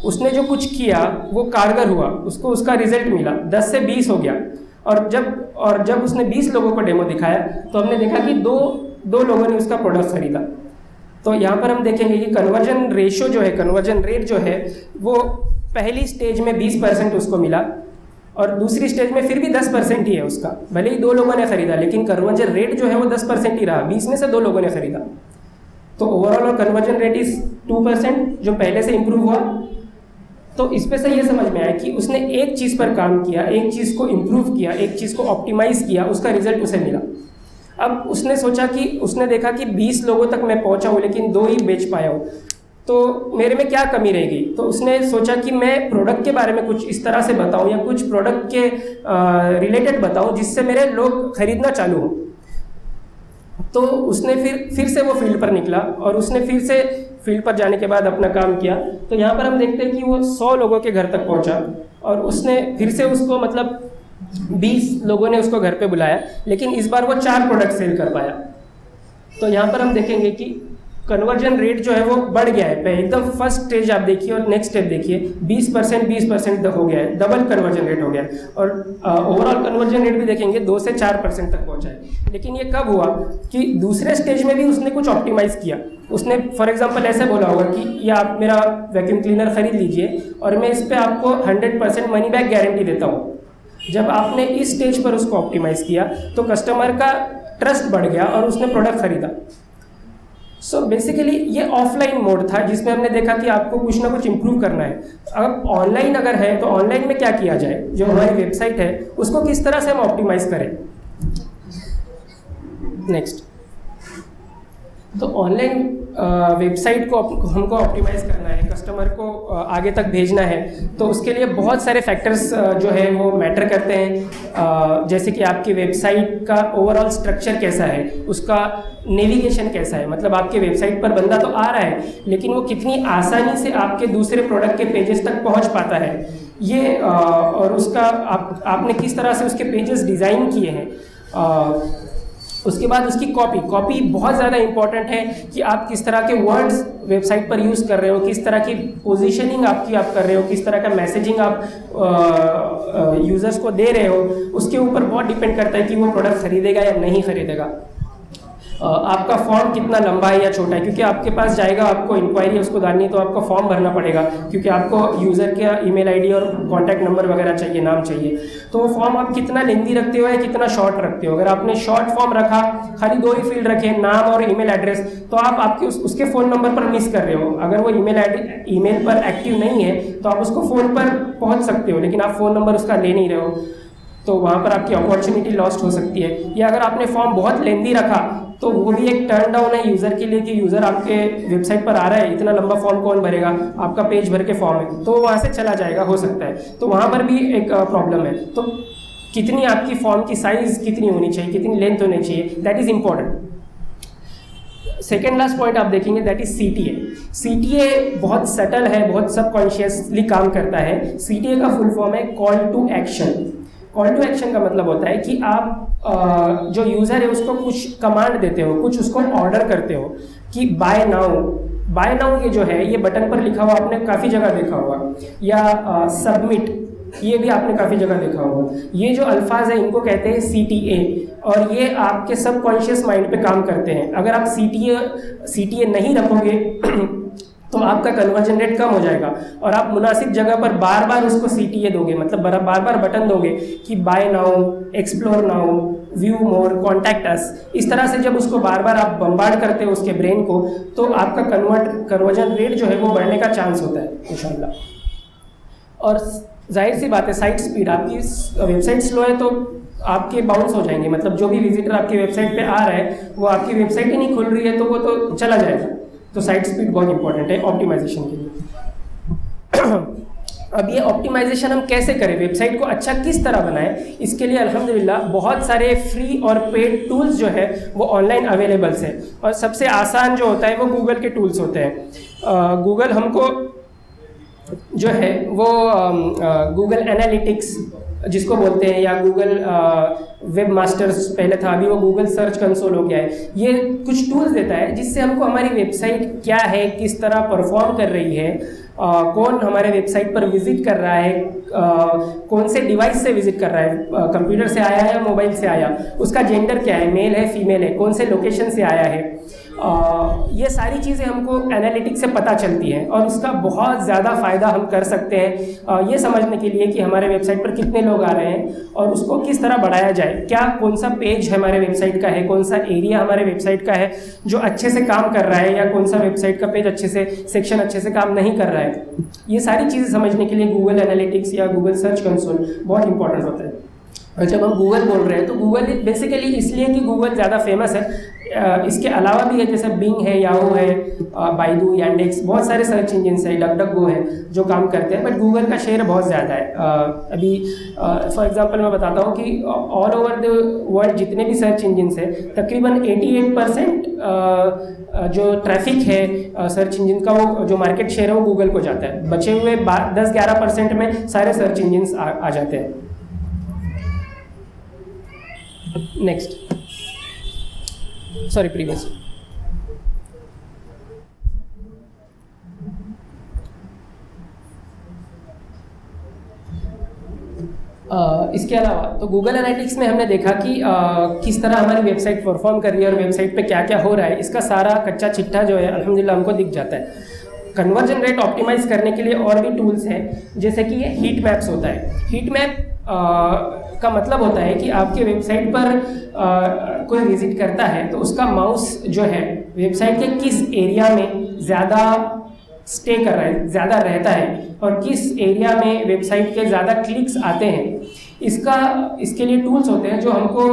उसने जो कुछ किया वो कारगर हुआ, उसको उसका रिजल्ट मिला, 10 से 20 हो गया। और जब उसने 20 लोगों को डेमो दिखाया तो हमने देखा कि दो लोगों ने उसका प्रोडक्ट खरीदा। तो यहाँ पर हम देखेंगे कि कन्वर्जन रेट जो है वो पहली स्टेज में 20% उसको मिला और दूसरी स्टेज में फिर भी 10% ही है उसका, भले ही 2 लोगों ने खरीदा, लेकिन कन्वर्जन रेट जो है वो 10% ही रहा, 20 में से 2 लोगों ने खरीदा। तो ओवरऑल और कन्वर्जन रेट इज़ 2% जो पहले से इम्प्रूव हुआ। तो इस पे से ये समझ में आया कि उसने एक चीज़ पर काम किया, एक चीज़ को इम्प्रूव किया, एक चीज़ को ऑप्टिमाइज़ किया, उसका रिजल्ट उसे मिला। अब उसने देखा कि 20 लोगों तक मैं पहुंचा हूँ लेकिन 2 ही बेच पाया हूँ, तो मेरे में क्या कमी रह गई। तो उसने सोचा कि मैं प्रोडक्ट के बारे में कुछ इस तरह से बताऊं या कुछ प्रोडक्ट के रिलेटेड बताऊं जिससे मेरे लोग खरीदना चालू हो। तो उसने फिर से वो फील्ड पर निकला और उसने फिर से फील्ड पर जाने के बाद अपना काम किया। तो यहाँ पर हम देखते हैं कि वो 100 लोगों के घर तक पहुँचा और उसने फिर से उसको मतलब 20 लोगों ने उसको घर पे बुलाया, लेकिन इस बार वो 4 प्रोडक्ट सेल कर पाया। तो यहाँ पर हम देखेंगे कि कन्वर्जन रेट जो है वो बढ़ गया है। एकदम फर्स्ट स्टेज आप देखिए और नेक्स्ट स्टेप देखिए, 20% तक हो गया है, डबल कन्वर्जन रेट हो गया है। और ओवरऑल कन्वर्जन रेट भी देखेंगे 2 से 4% तक पहुंचा है। लेकिन ये कब हुआ कि दूसरे स्टेज में भी उसने कुछ ऑप्टिमाइज़ किया। उसने फॉर एग्जांपल ऐसे बोला होगा कि ये आप मेरा वैक्यूम क्लीनर खरीद लीजिए और मैं इस पर आपको 100% मनी बैक गारंटी देता हूँ। जब आपने इस स्टेज पर उसको ऑप्टिमाइज़ किया तो कस्टमर का ट्रस्ट बढ़ गया और उसने प्रोडक्ट खरीदा। सो बेसिकली ये ऑफलाइन मोड था जिसमें हमने देखा कि आपको कुछ ना कुछ इम्प्रूव करना है। अब ऑनलाइन अगर है तो ऑनलाइन में क्या किया जाए, जो हमारी वेबसाइट है उसको किस तरह से हम ऑप्टिमाइज़ करें। नेक्स्ट, तो ऑनलाइन वेबसाइट को हमको ऑप्टिमाइज़ करना है, कस्टमर को आगे तक भेजना है, तो उसके लिए बहुत सारे फैक्टर्स जो है वो मैटर करते हैं। जैसे कि आपकी वेबसाइट का ओवरऑल स्ट्रक्चर कैसा है, उसका नेविगेशन कैसा है, मतलब आपके वेबसाइट पर बंदा तो आ रहा है लेकिन वो कितनी आसानी से आपके दूसरे प्रोडक्ट के पेजेस तक पहुंच पाता है ये, और उसका आपने किस तरह से उसके पेजेस डिज़ाइन किए हैं। उसके बाद उसकी कॉपी बहुत ज़्यादा इंपॉर्टेंट है कि आप किस तरह के वर्ड्स वेबसाइट पर यूज़ कर रहे हो, किस तरह की पोजीशनिंग आप कर रहे हो, किस तरह का मैसेजिंग आप यूज़र्स को दे रहे हो, उसके ऊपर बहुत डिपेंड करता है कि वो प्रोडक्ट खरीदेगा या नहीं खरीदेगा। आपका फॉर्म कितना लंबा है या छोटा है, क्योंकि आपके पास जाएगा, आपको इंक्वायरी उसको डालनी है तो आपको फॉर्म भरना पड़ेगा, क्योंकि आपको यूज़र का ईमेल आईडी और कॉन्टैक्ट नंबर वगैरह चाहिए, नाम चाहिए। तो वो फॉर्म आप कितना लेंदी रखते हो या कितना शॉर्ट रखते हो। अगर आपने शॉर्ट फॉर्म रखा, खाली 2 ही फील्ड रखे, नाम और ईमेल एड्रेस, तो आप आपके उसके फ़ोन नंबर पर मिस कर रहे हो। अगर वो ईमेल पर एक्टिव नहीं है तो आप उसको फ़ोन पर पहुँच सकते हो, लेकिन आप फ़ोन नंबर उसका ले नहीं रहे हो, तो वहाँ पर आपकी अपॉर्चुनिटी लॉस्ट हो सकती है। या अगर आपने फॉर्म बहुत लेंदी रखा तो वो भी एक टर्न डाउन है यूज़र के लिए कि यूज़र आपके वेबसाइट पर आ रहा है, इतना लंबा फॉर्म कौन भरेगा, आपका पेज भर के फॉर्म है, तो वहाँ से चला जाएगा, हो सकता है। तो वहाँ पर भी एक प्रॉब्लम है। तो कितनी आपकी फॉर्म की साइज़ कितनी होनी चाहिए, कितनी लेंथ होनी चाहिए, that is important. Second last point आप देखेंगे, दैट इज CTA। CTA बहुत सटल है, बहुत सबकॉन्शियसली काम करता है। CTA का फुल फॉर्म है call to action. Call to action का मतलब होता है कि आप जो यूज़र है उसको कुछ कमांड देते हो, कुछ उसको ऑर्डर करते हो कि बाय नाउ ये जो है, ये बटन पर लिखा हुआ आपने काफ़ी जगह देखा होगा, या सबमिट, ये भी आपने काफ़ी जगह देखा होगा। ये जो अल्फाज है इनको कहते हैं CTA, और ये आपके सबकॉन्शियस माइंड पे काम करते हैं। अगर आप CTA नहीं रखोगे तो आपका कन्वर्जन रेट कम हो जाएगा, और आप मुनासिब जगह पर बार बार उसको CTA दोगे, मतलब बार बार बटन दोगे कि buy now, explore now, view more, contact us. इस तरह से जब उसको बार बार आप बम्बार्ड करते हो उसके ब्रेन को, तो आपका कन्वर्जन रेट जो है वो बढ़ने का चांस होता है इंशाल्लाह। और जाहिर सी बात है, साइट स्पीड, आपकी वेबसाइट स्लो है तो आपके बाउंस हो जाएंगे, मतलब जो भी विजिटर आपकी वेबसाइट पे आ रहा है वो आपकी वेबसाइट ही नहीं खुल रही है तो वो तो चला जाएगा। तो साइट स्पीड बहुत इंपॉर्टेंट है ऑप्टिमाइजेशन के लिए। अब ये ऑप्टिमाइजेशन हम कैसे करें, वेबसाइट को अच्छा किस तरह बनाएं, इसके लिए अल्हम्दुलिल्लाह बहुत सारे फ्री और पेड टूल्स जो है वो ऑनलाइन अवेलेबल्स हैं। और सबसे आसान जो होता है वो गूगल के टूल्स होते हैं। गूगल हमको जो है वो गूगल एनालिटिक्स जिसको बोलते हैं, या गूगल वेब मास्टर्स पहले था, अभी वो गूगल सर्च कंसोल हो गया है। ये कुछ टूल्स देता है जिससे हमको हमारी वेबसाइट क्या है, किस तरह परफॉर्म कर रही है, कौन हमारे वेबसाइट पर विजिट कर रहा है, कौन से डिवाइस से विजिट कर रहा है, कंप्यूटर से आया है या मोबाइल से आया, उसका जेंडर क्या है, मेल है फीमेल है, कौन से लोकेशन से आया है, ये सारी चीज़ें हमको एनालिटिक्स से पता चलती हैं। और उसका बहुत ज़्यादा फ़ायदा हम कर सकते हैं ये समझने के लिए कि हमारे वेबसाइट पर कितने लोग आ रहे हैं और उसको किस तरह बढ़ाया जाए, क्या कौन सा पेज हमारे वेबसाइट का है, कौन सा एरिया हमारे वेबसाइट का है जो अच्छे से काम कर रहा है, या कौन सा वेबसाइट का पेज अच्छे से, सेक्शन अच्छे से काम नहीं कर रहा है। ये सारी चीज़ें समझने के लिए गूगल एनालिटिक्स या गूगल सर्च कंसोल बहुत इंपॉर्टेंट होता है। और जब हम गूगल बोल रहे हैं तो गूगल बेसिकली इसलिए कि गूगल ज़्यादा फेमस है, इसके अलावा भी है जैसे बिंग है, याहू है, बाइडू, यांडेक्स, बहुत सारे सर्च इंजिन है, डकडकगो है जो काम करते हैं, बट गूगल का शेयर बहुत ज़्यादा है। अभी फॉर एग्जांपल मैं बताता हूँ कि ऑल ओवर द वर्ल्ड जितने भी सर्च इंजिन है तकरीबन 88% जो ट्रैफिक है सर्च इंजिन का, वो जो मार्केट शेयर है वो गूगल को जाता है। बचे हुए 10-11% में सारे सर्च इंजिन आ जाते हैं। Next, sorry previous. इसके अलावा तो गूगल एनालिटिक्स में हमने देखा कि किस तरह हमारी वेबसाइट परफॉर्म कर रही है और वेबसाइट पे क्या क्या हो रहा है, इसका सारा कच्चा चिट्ठा जो है अल्हम्दुलिल्लाह हमको दिख जाता है। कन्वर्जन रेट ऑप्टिमाइज करने के लिए और भी टूल्स हैं, जैसे कि ये हीट मैप्स होता है। हीट मैप का मतलब होता है कि आपके वेबसाइट पर कोई विजिट करता है तो उसका माउस जो है वेबसाइट के किस एरिया में ज़्यादा स्टे कर रहा है, ज़्यादा रहता है, और किस एरिया में वेबसाइट के ज़्यादा क्लिक्स आते हैं। इसके लिए टूल्स होते हैं जो हमको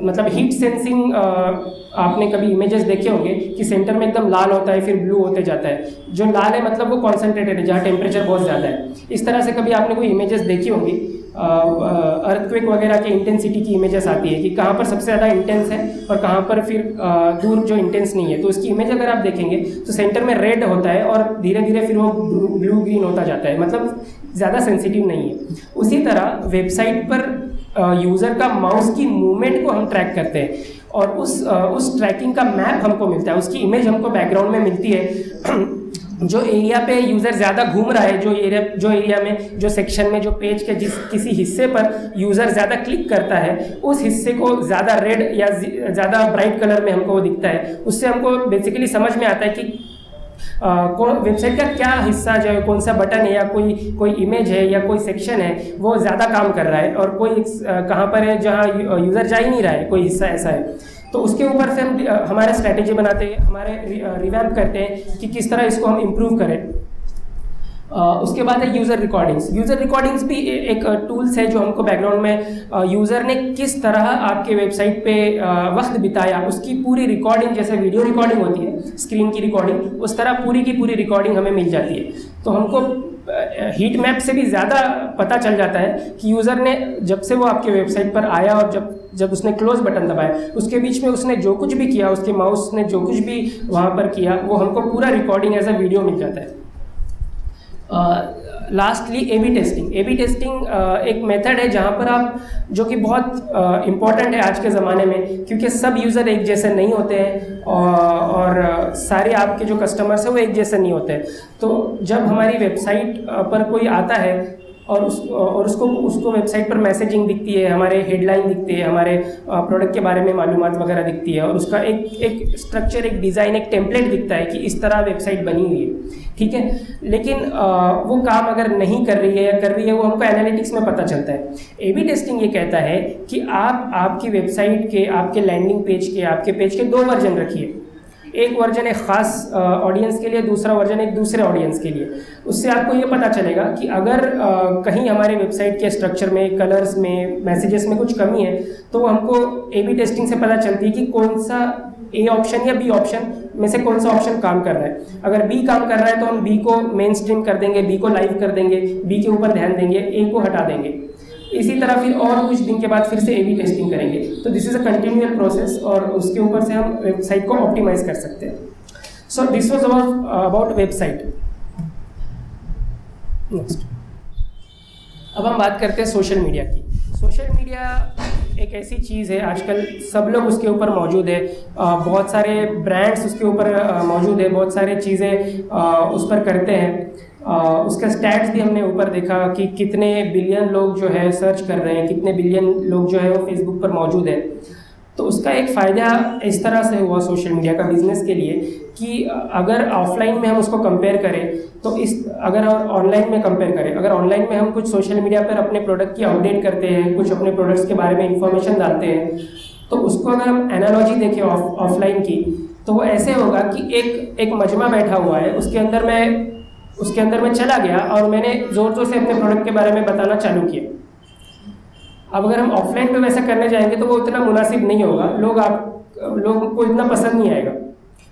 मतलब हीट सेंसिंग, आपने कभी इमेजेस देखे होंगे कि सेंटर में एकदम लाल होता है फिर ब्लू होते जाता है, जो लाल है मतलब वो कॉन्सेंट्रेटेड है, जहाँ टेम्परेचर बहुत ज़्यादा है। इस तरह से कभी आपने कोई इमेजेस देखी होंगी, अर्थक्वेक वगैरह के इंटेंसिटी की इमेजेस आती है कि कहाँ पर सबसे ज़्यादा इंटेंस है और कहाँ पर फिर दूर जो इंटेंस नहीं है। तो उसकी इमेज अगर आप देखेंगे तो सेंटर में रेड होता है और धीरे धीरे फिर वो ब्लू ग्रीन होता जाता है, मतलब ज़्यादा सेंसिटिव नहीं है। उसी तरह वेबसाइट पर यूज़र का माउस की मूवमेंट को हम ट्रैक करते हैं और उस ट्रैकिंग का मैप हमको मिलता है, उसकी इमेज हमको बैकग्राउंड में मिलती है। जो एरिया पे यूज़र ज़्यादा घूम रहा है, जो एरिया में, जो सेक्शन में, जो पेज के किसी हिस्से पर यूज़र ज़्यादा क्लिक करता है, उस हिस्से को ज़्यादा रेड या ज़्यादा ब्राइट कलर में हमको वो दिखता है। उससे हमको बेसिकली समझ में आता है कि वेबसाइट का क्या हिस्सा जो है, कौन सा बटन है या कोई इमेज है या कोई सेक्शन है वो ज़्यादा काम कर रहा है, और कोई कहाँ पर है जहाँ यूज़र जा ही नहीं रहा है, कोई हिस्सा ऐसा है। तो उसके ऊपर से हम हमारे स्ट्रैटेजी बनाते हैं, हमारे रिवैम्प करते हैं कि किस तरह इसको हम इम्प्रूव करें। उसके बाद है यूज़र रिकॉर्डिंग्स। यूज़र रिकॉर्डिंग्स भी एक टूल्स है जो हमको बैकग्राउंड में यूज़र ने किस तरह आपके वेबसाइट पे वक्त बिताया उसकी पूरी रिकॉर्डिंग, जैसे वीडियो रिकॉर्डिंग होती है स्क्रीन की रिकॉर्डिंग, उस तरह पूरी की पूरी रिकॉर्डिंग हमें मिल जाती है। तो हमको हीट मैप से भी ज़्यादा पता चल जाता है कि यूज़र ने जब से वो आपके वेबसाइट पर आया और जब उसने क्लोज बटन दबाया उसके बीच में उसने जो कुछ भी किया, उसके माउस ने जो कुछ भी वहाँ पर किया, वो हमको पूरा रिकॉर्डिंग एज अ वीडियो मिल जाता है। लास्टली ए बी टेस्टिंग एक मेथड है जहाँ पर आप, जो कि बहुत इम्पॉर्टेंट है आज के ज़माने में, क्योंकि सब यूज़र एक जैसे नहीं होते हैं और सारे आपके जो कस्टमर्स हैं वो एक जैसे नहीं होते हैं। तो जब हमारी वेबसाइट पर कोई आता है और उसको वेबसाइट पर मैसेजिंग दिखती है, हमारे हेडलाइन दिखती है, हमारे प्रोडक्ट के बारे में मालूमात वगैरह दिखती है, और उसका एक स्ट्रक्चर, एक डिज़ाइन, एक टेम्पलेट दिखता है कि इस तरह वेबसाइट बनी हुई है, ठीक है। लेकिन वो काम अगर नहीं कर रही है या कर रही है, वो हमको एनालिटिक्स में पता चलता है। ए बी टेस्टिंग ये कहता है कि आप आपकी वेबसाइट के, आपके लैंडिंग पेज के, आपके पेज के 2 वर्जन रखिए। एक वर्जन एक ख़ास ऑडियंस के लिए, दूसरा वर्जन एक दूसरे ऑडियंस के लिए। उससे आपको ये पता चलेगा कि अगर कहीं हमारे वेबसाइट के स्ट्रक्चर में, कलर्स में, मैसेजेस में कुछ कमी है, तो हमको ए बी टेस्टिंग से पता चलती है कि कौन सा ए ऑप्शन या बी ऑप्शन में से कौन सा ऑप्शन काम कर रहा है। अगर बी काम कर रहा है तो हम बी को मेन स्ट्रीम कर देंगे, बी को लाइव कर देंगे, बी के ऊपर ध्यान देंगे, ए को हटा देंगे। इसी तरह फिर और कुछ दिन के बाद फिर से ए बी टेस्टिंग करेंगे। तो this is a continual process, और उसके ऊपर से हम वेबसाइट को ऑप्टिमाइज कर सकते हैं। So this was about website. Next, अब हम बात करते हैं सोशल मीडिया की। सोशल मीडिया एक ऐसी चीज़ है, आजकल सब लोग उसके ऊपर मौजूद है, बहुत सारे ब्रांड्स उसके ऊपर मौजूद है, बहुत सारे चीज़ें उस पर करते हैं। उसका स्टैट्स भी हमने ऊपर देखा कि कितने बिलियन लोग जो है सर्च कर रहे हैं, कितने बिलियन लोग जो है वो फेसबुक पर मौजूद है। तो उसका एक फ़ायदा इस तरह से हुआ सोशल मीडिया का बिज़नेस के लिए कि अगर ऑफलाइन में हम उसको कंपेयर करें तो अगर ऑनलाइन में कंपेयर करें, अगर ऑनलाइन में हम कुछ सोशल मीडिया पर अपने प्रोडक्ट की अपडेट करते हैं, कुछ अपने प्रोडक्ट्स के बारे में इंफॉर्मेशन डालते हैं, तो उसको अगर हम एनालॉजी देखें ऑफलाइन की, तो वो ऐसे होगा कि एक मजमा बैठा हुआ है, उसके अंदर मैं चला गया और मैंने ज़ोर ज़ोर से अपने प्रोडक्ट के बारे में बताना चालू किया। अब अगर हम ऑफलाइन पे वैसा करने जाएंगे तो वो इतना मुनासिब नहीं होगा, लोगों को इतना पसंद नहीं आएगा।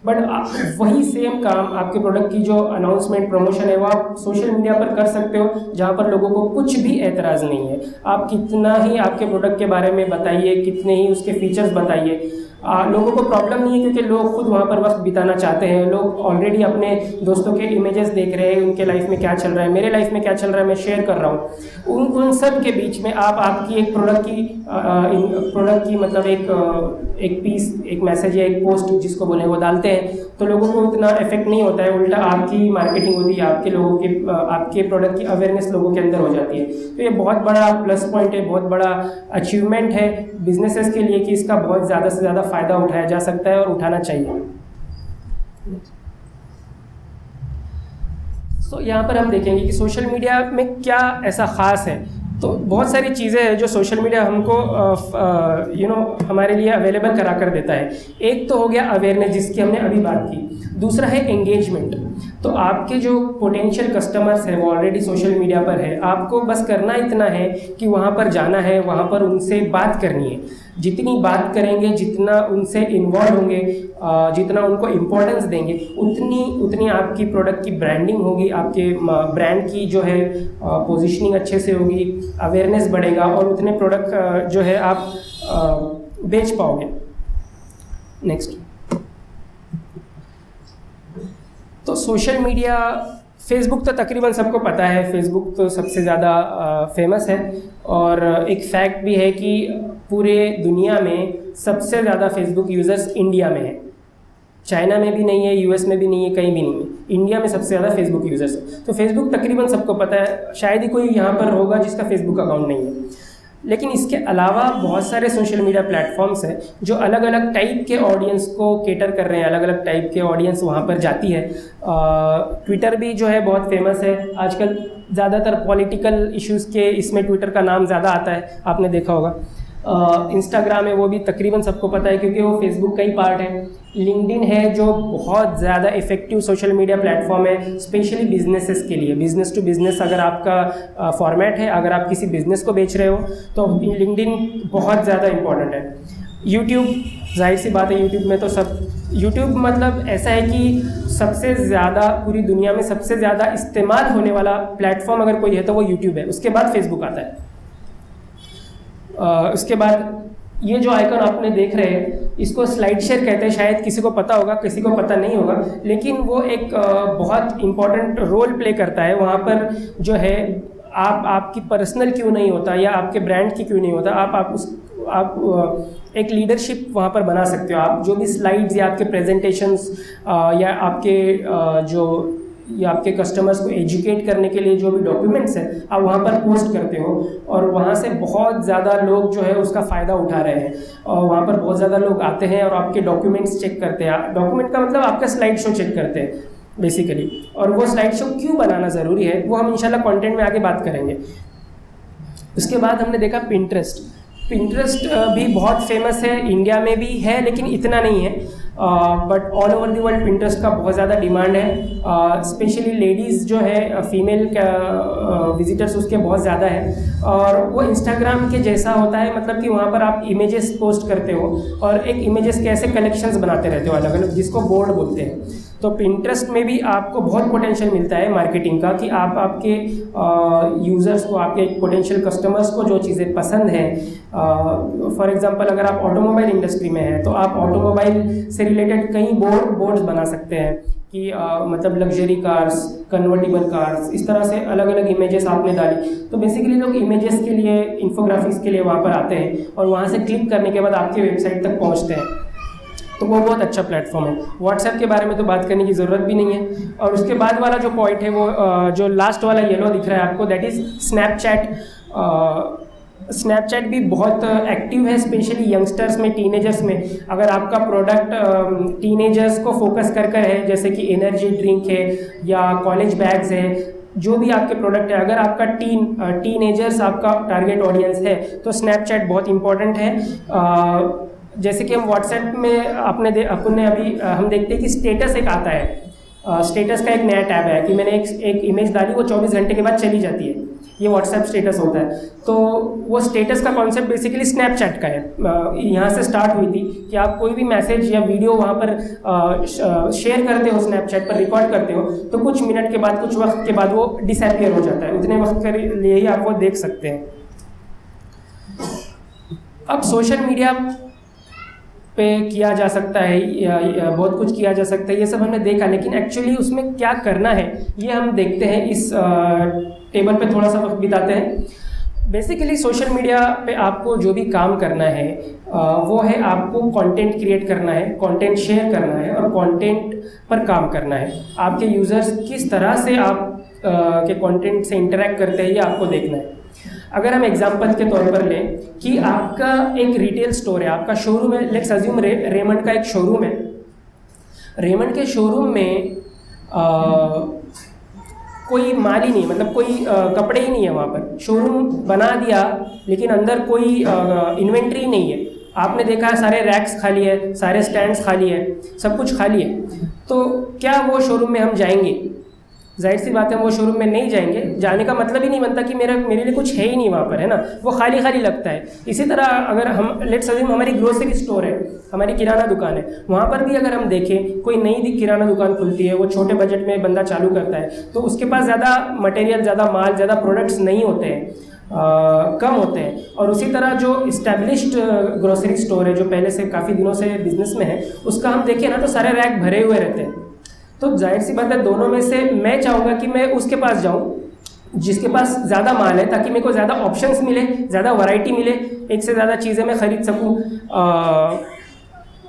बट वही सेम काम आपके प्रोडक्ट की जो अनाउंसमेंट, प्रमोशन है, वो आप सोशल मीडिया पर कर सकते हो, जहाँ पर लोगों को कुछ भी एतराज़ नहीं है। आप कितना ही आपके प्रोडक्ट के बारे में बताइए, कितने ही उसके फीचर्स बताइए, लोगों को प्रॉब्लम नहीं है, क्योंकि लोग खुद वहाँ पर वक्त बिताना चाहते हैं। लोग ऑलरेडी अपने दोस्तों के इमेजेस देख रहे हैं, उनके लाइफ में क्या चल रहा है, मेरे लाइफ में क्या चल रहा है, मैं शेयर कर रहा हूँ। उन सब के बीच में आप आपकी एक प्रोडक्ट की मतलब एक पीस, एक मैसेज या एक पोस्ट जिसको बोले वो डालते हैं, तो लोगों को उतना इफेक्ट नहीं होता है, उल्टा आपकी मार्केटिंग होती है, आपके प्रोडक्ट की अवेयरनेस लोगों के अंदर हो जाती है। तो ये बहुत बड़ा प्लस पॉइंट है, बहुत बड़ा अचीवमेंट है बिजनेसेस के लिए कि इसका बहुत ज़्यादा से ज़्यादा फ़ायदा उठाया जा सकता है और उठाना चाहिए। तो यहाँ पर हम देखेंगे कि सोशल मीडिया में क्या ऐसा ख़ास है। तो बहुत सारी चीज़ें हैं जो सोशल मीडिया हमको हमारे लिए अवेलेबल करा कर देता है। एक तो हो गया अवेयरनेस, जिसकी हमने अभी बात की। दूसरा है एंगेजमेंट। तो आपके जो पोटेंशियल कस्टमर्स हैं वो ऑलरेडी सोशल मीडिया पर है, आपको बस करना इतना है कि वहाँ पर जाना है, वहाँ पर उनसे बात करनी है। जितनी बात करेंगे, जितना उनसे इन्वॉल्व होंगे, जितना उनको इम्पोर्टेंस देंगे, उतनी आपकी प्रोडक्ट की ब्रांडिंग होगी, आपके ब्रांड की जो है पोजीशनिंग अच्छे से होगी, अवेयरनेस बढ़ेगा और उतने प्रोडक्ट जो है आप बेच पाओगे। नेक्स्ट, तो सोशल मीडिया, फेसबुक तो तकरीबन सबको पता है, फेसबुक तो सबसे ज़्यादा फेमस है। और एक फैक्ट भी है कि पूरे दुनिया में सबसे ज़्यादा फेसबुक यूज़र्स इंडिया में है। चाइना में भी नहीं है, यूएस में भी नहीं है, कहीं भी नहीं है, इंडिया में सबसे ज़्यादा फेसबुक यूज़र्स है। तो फेसबुक तकरीबन सबको पता है, शायद ही कोई यहाँ पर होगा जिसका फेसबुक अकाउंट नहीं है। लेकिन इसके अलावा बहुत सारे सोशल मीडिया प्लेटफॉर्म्स हैं जो अलग अलग टाइप के ऑडियंस को केटर कर रहे हैं, अलग अलग टाइप के ऑडियंस वहाँ पर जाती है। ट्विटर भी जो है बहुत फेमस है आजकल, ज़्यादातर पॉलिटिकल इश्यूज़ के इसमें ट्विटर का नाम ज़्यादा आता है, आपने देखा होगा। इंस्टाग्राम है, वो भी तकरीबन सबको पता है क्योंकि वो फेसबुक का ही पार्ट है। लिंक्डइन है जो बहुत ज़्यादा इफ़ेक्टिव सोशल मीडिया प्लेटफॉर्म है, स्पेशली बिजनेसेस के लिए। बिज़नेस टू बिज़नेस अगर आपका फॉर्मेट है, अगर आप किसी बिज़नेस को बेच रहे हो तो लिंक्डइन बहुत ज़्यादा इम्पॉर्टेंट है। यूट्यूब, जाहिर सी बात है, यूट्यूब में तो यूट्यूब मतलब ऐसा है कि सबसे ज़्यादा पूरी दुनिया में सबसे ज़्यादा इस्तेमाल होने वाला प्लेटफॉर्म अगर कोई है तो वो यूट्यूब है। उसके बाद फेसबुक आता है, उसके बाद ये जो आइकन आपने देख रहे हैं इसको स्लाइड शेयर कहते हैं, शायद किसी को पता होगा किसी को पता नहीं होगा, लेकिन वो एक बहुत इम्पॉर्टेंट रोल प्ले करता है। वहाँ पर जो है आपकी पर्सनल क्यों नहीं होता या आपके ब्रांड की क्यों नहीं होता, आप एक लीडरशिप वहाँ पर बना सकते हो। आप जो भी स्लाइड्स या आपके प्रेजेंटेशंस या आपके कस्टमर्स को एजुकेट करने के लिए जो भी डॉक्यूमेंट्स हैं आप वहाँ पर पोस्ट करते हो, और वहाँ से बहुत ज़्यादा लोग जो है उसका फ़ायदा उठा रहे हैं, और वहाँ पर बहुत ज़्यादा लोग आते हैं और आपके डॉक्यूमेंट्स चेक करते हैं। डॉक्यूमेंट का मतलब आपका स्लाइड शो चेक करते हैं बेसिकली, और वो स्लाइड शो क्यों बनाना ज़रूरी है वो हम इंशाल्लाह कंटेंट में आगे बात करेंगे। उसके बाद हमने देखा पिंटरेस्ट भी बहुत फेमस है, इंडिया में भी है लेकिन इतना नहीं है, but all over the world Pinterest का बहुत ज़्यादा डिमांड है। स्पेशली लेडीज़ जो है फीमेल विजिटर्स उसके बहुत ज़्यादा है, और वो इंस्टाग्राम के जैसा होता है, मतलब कि वहाँ पर आप इमेजेस पोस्ट करते हो और एक इमेजेस के ऐसे कलेक्शंस बनाते रहते हो अलग अलग, जिसको बोर्ड बोलते हैं। तो पिंटरेस्ट में भी आपको बहुत पोटेंशियल मिलता है मार्केटिंग का, कि आप आपके यूज़र्स को, आपके पोटेंशियल कस्टमर्स को जो चीज़ें पसंद हैं, फॉर एग्जांपल अगर आप ऑटोमोबाइल इंडस्ट्री में हैं तो आप ऑटोमोबाइल से रिलेटेड कई बोर्ड्स बना सकते हैं कि मतलब लग्जरी कार्स, कन्वर्टिबल कार्स, इस तरह से अलग अलग इमेजेस आपने डाली। तो बेसिकली लोग इमेजेस के लिए, इन्फोग्राफिक्स के लिए वहाँ पर आते हैं और वहाँ से क्लिक करने के बाद आपके वेबसाइट तक पहुँचते हैं, तो वो बहुत अच्छा प्लेटफॉर्म है। व्हाट्सएप के बारे में तो बात करने की ज़रूरत भी नहीं है। और उसके बाद वाला जो पॉइंट है वो जो लास्ट वाला येलो दिख रहा है आपको, दैट इज़ स्नैपचैट। स्नैपचैट भी बहुत एक्टिव है, स्पेशली यंगस्टर्स में, टीनेजर्स में। अगर आपका प्रोडक्ट टीनेजर्स को फोकस कर है, जैसे कि एनर्जी ड्रिंक है या कॉलेज बैग्स है, जो भी आपके प्रोडक्ट है, अगर आपका टीनेजर्स आपका टारगेट ऑडियंस है तो स्नैपचैट बहुत इंपॉर्टेंट है। जैसे कि हम व्हाट्सएप में हम देखते हैं कि स्टेटस एक आता है। स्टेटस का एक नया टैब है कि मैंने एक इमेज डाली, वो 24 घंटे के बाद चली जाती है, ये व्हाट्सएप स्टेटस होता है। तो वो स्टेटस का कॉन्सेप्ट बेसिकली स्नैपचैट का है। यहाँ से स्टार्ट हुई थी कि आप कोई भी मैसेज या वीडियो वहाँ पर शेयर करते हो, स्नैपचैट पर रिकॉर्ड करते हो, तो कुछ मिनट के बाद, कुछ वक्त के बाद वो डिसअपीयर हो जाता है, उतने वक्त के लिए ही आप वो देख सकते हैं। अब सोशल मीडिया पे किया जा सकता है या बहुत कुछ किया जा सकता है, ये सब हमने देखा, लेकिन एक्चुअली उसमें क्या करना है ये हम देखते हैं। इस टेबल पे थोड़ा सा वक्त बिताते हैं। बेसिकली सोशल मीडिया पे आपको जो भी काम करना है वो है आपको कंटेंट क्रिएट करना है, कंटेंट शेयर करना है और कंटेंट पर काम करना है। आपके यूज़र्स किस तरह से आप के कंटेंट से इंटरेक्ट करते हैं ये आपको देखना है। अगर हम एग्जांपल के तौर पर लें कि आपका एक रिटेल स्टोर है, आपका शोरूम है, लेट्स अज्यूम रेमंड का एक शोरूम है। रेमंड के शोरूम में कोई माल ही नहीं, मतलब कोई कपड़े ही नहीं है वहाँ पर। शोरूम बना दिया लेकिन अंदर कोई इन्वेंट्री नहीं है। आपने देखा सारे रैक्स खाली है, सारे स्टैंड्स खाली है, सब कुछ खाली है। तो क्या वो शोरूम में हम जाएंगे? जाहिर सी बात है वो शोरूम में नहीं जाएंगे। जाने का मतलब ही नहीं बनता कि मेरे लिए कुछ है ही नहीं वहाँ पर, है ना, वो खाली खाली लगता है। इसी तरह अगर हम लेट्स अज्यूम हमारी ग्रोसरी स्टोर है, हमारी किराना दुकान है, वहाँ पर भी अगर हम देखें कोई नई किराना दुकान खुलती है, वो छोटे बजट में बंदा चालू करता है, तो उसके पास ज़्यादा मटेरियल, ज़्यादा माल, ज़्यादा प्रोडक्ट्स नहीं होते हैं, कम होते हैं। और उसी तरह जो इस्टेब्लिश्ड ग्रोसरी स्टोर है, जो पहले से काफ़ी दिनों से बिजनेस में है, उसका हम देखें ना तो सारे रैक भरे हुए रहते हैं। तो जाहिर सी बात है दोनों में से मैं चाहूँगा कि मैं उसके पास जाऊँ जिसके पास ज़्यादा माल है, ताकि मेरे को ज़्यादा ऑप्शंस मिले, ज़्यादा वैरायटी मिले, एक से ज़्यादा चीज़ें मैं ख़रीद सकूँ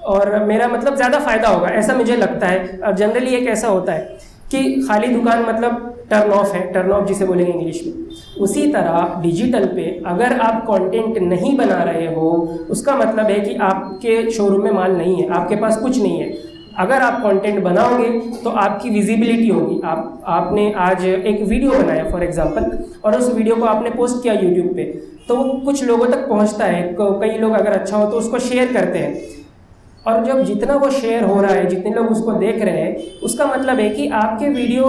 और मेरा मतलब ज़्यादा फ़ायदा होगा, ऐसा मुझे लगता है। और जनरली एक ऐसा होता है कि खाली दुकान मतलब टर्न ऑफ है, टर्न ऑफ जिसे बोलेंगे इंग्लिश में। उसी तरह डिजिटल पे अगर आप कंटेंट नहीं बना रहे हो, उसका मतलब है कि आपके शोरूम में माल नहीं है, आपके पास कुछ नहीं है। अगर आप कंटेंट बनाओगे तो आपकी विजिबिलिटी होगी। आपने आज एक वीडियो बनाया फॉर एग्जांपल, और उस वीडियो को आपने पोस्ट किया यूट्यूब पे, तो वो कुछ लोगों तक पहुंचता है। कई लोग अगर अच्छा हो तो उसको शेयर करते हैं, और जब जितना वो शेयर हो रहा है, जितने लोग उसको देख रहे हैं, उसका मतलब है कि आपके वीडियो,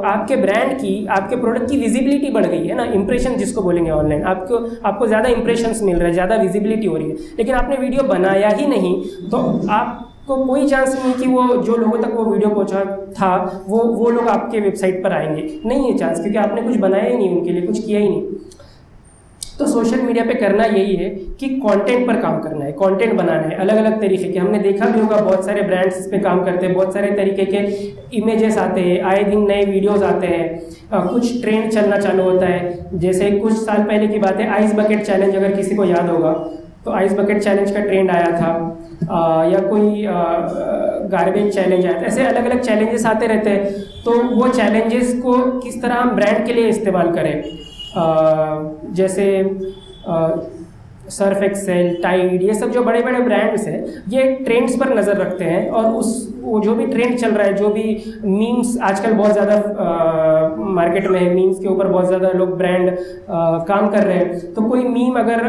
आपके ब्रांड की, आपके प्रोडक्ट की विजिबिलिटी बढ़ गई है ना, इंप्रेशन जिसको बोलेंगे ऑनलाइन। आपको ज़्यादा इंप्रेशंस मिल रहे हैं, ज़्यादा विजिबिलिटी हो रही है। लेकिन आपने वीडियो बनाया ही नहीं तो आपको कोई चांस नहीं कि वो जो लोगों तक वो वीडियो पहुंचा था वो लोग आपके वेबसाइट पर आएंगे। नहीं है चांस, क्योंकि आपने कुछ बनाया ही नहीं, उनके लिए कुछ किया ही नहीं। तो सोशल मीडिया पे करना यही है कि कंटेंट पर काम करना है, कंटेंट बनाना है अलग अलग तरीके के। हमने देखा भी होगा बहुत सारे ब्रांड्स इस पे काम करते हैं, बहुत सारे तरीके के इमेजेस आते हैं, आए दिन नए वीडियोस आते हैं, कुछ ट्रेंड चलना चालू होता है। जैसे कुछ साल पहले की बात है, आइस बकेट चैलेंज, अगर किसी को याद होगा तो आइस बकेट चैलेंज का ट्रेंड आया था, या कोई गार्बेज चैलेंज आया था। ऐसे अलग अलग चैलेंजेस आते रहते हैं। तो वो चैलेंजेस को किस तरह हम ब्रांड के लिए इस्तेमाल करें, जैसे सर्फ एक्सेल, टाइड, ये सब जो बड़े बड़े ब्रांड्स हैं ये ट्रेंड्स पर नज़र रखते हैं और वो जो भी ट्रेंड चल रहा है, जो भी मीम्स आजकल बहुत ज़्यादा मार्केट में है, मीम्स के ऊपर बहुत ज़्यादा लोग ब्रांड काम कर रहे हैं। तो कोई मीम अगर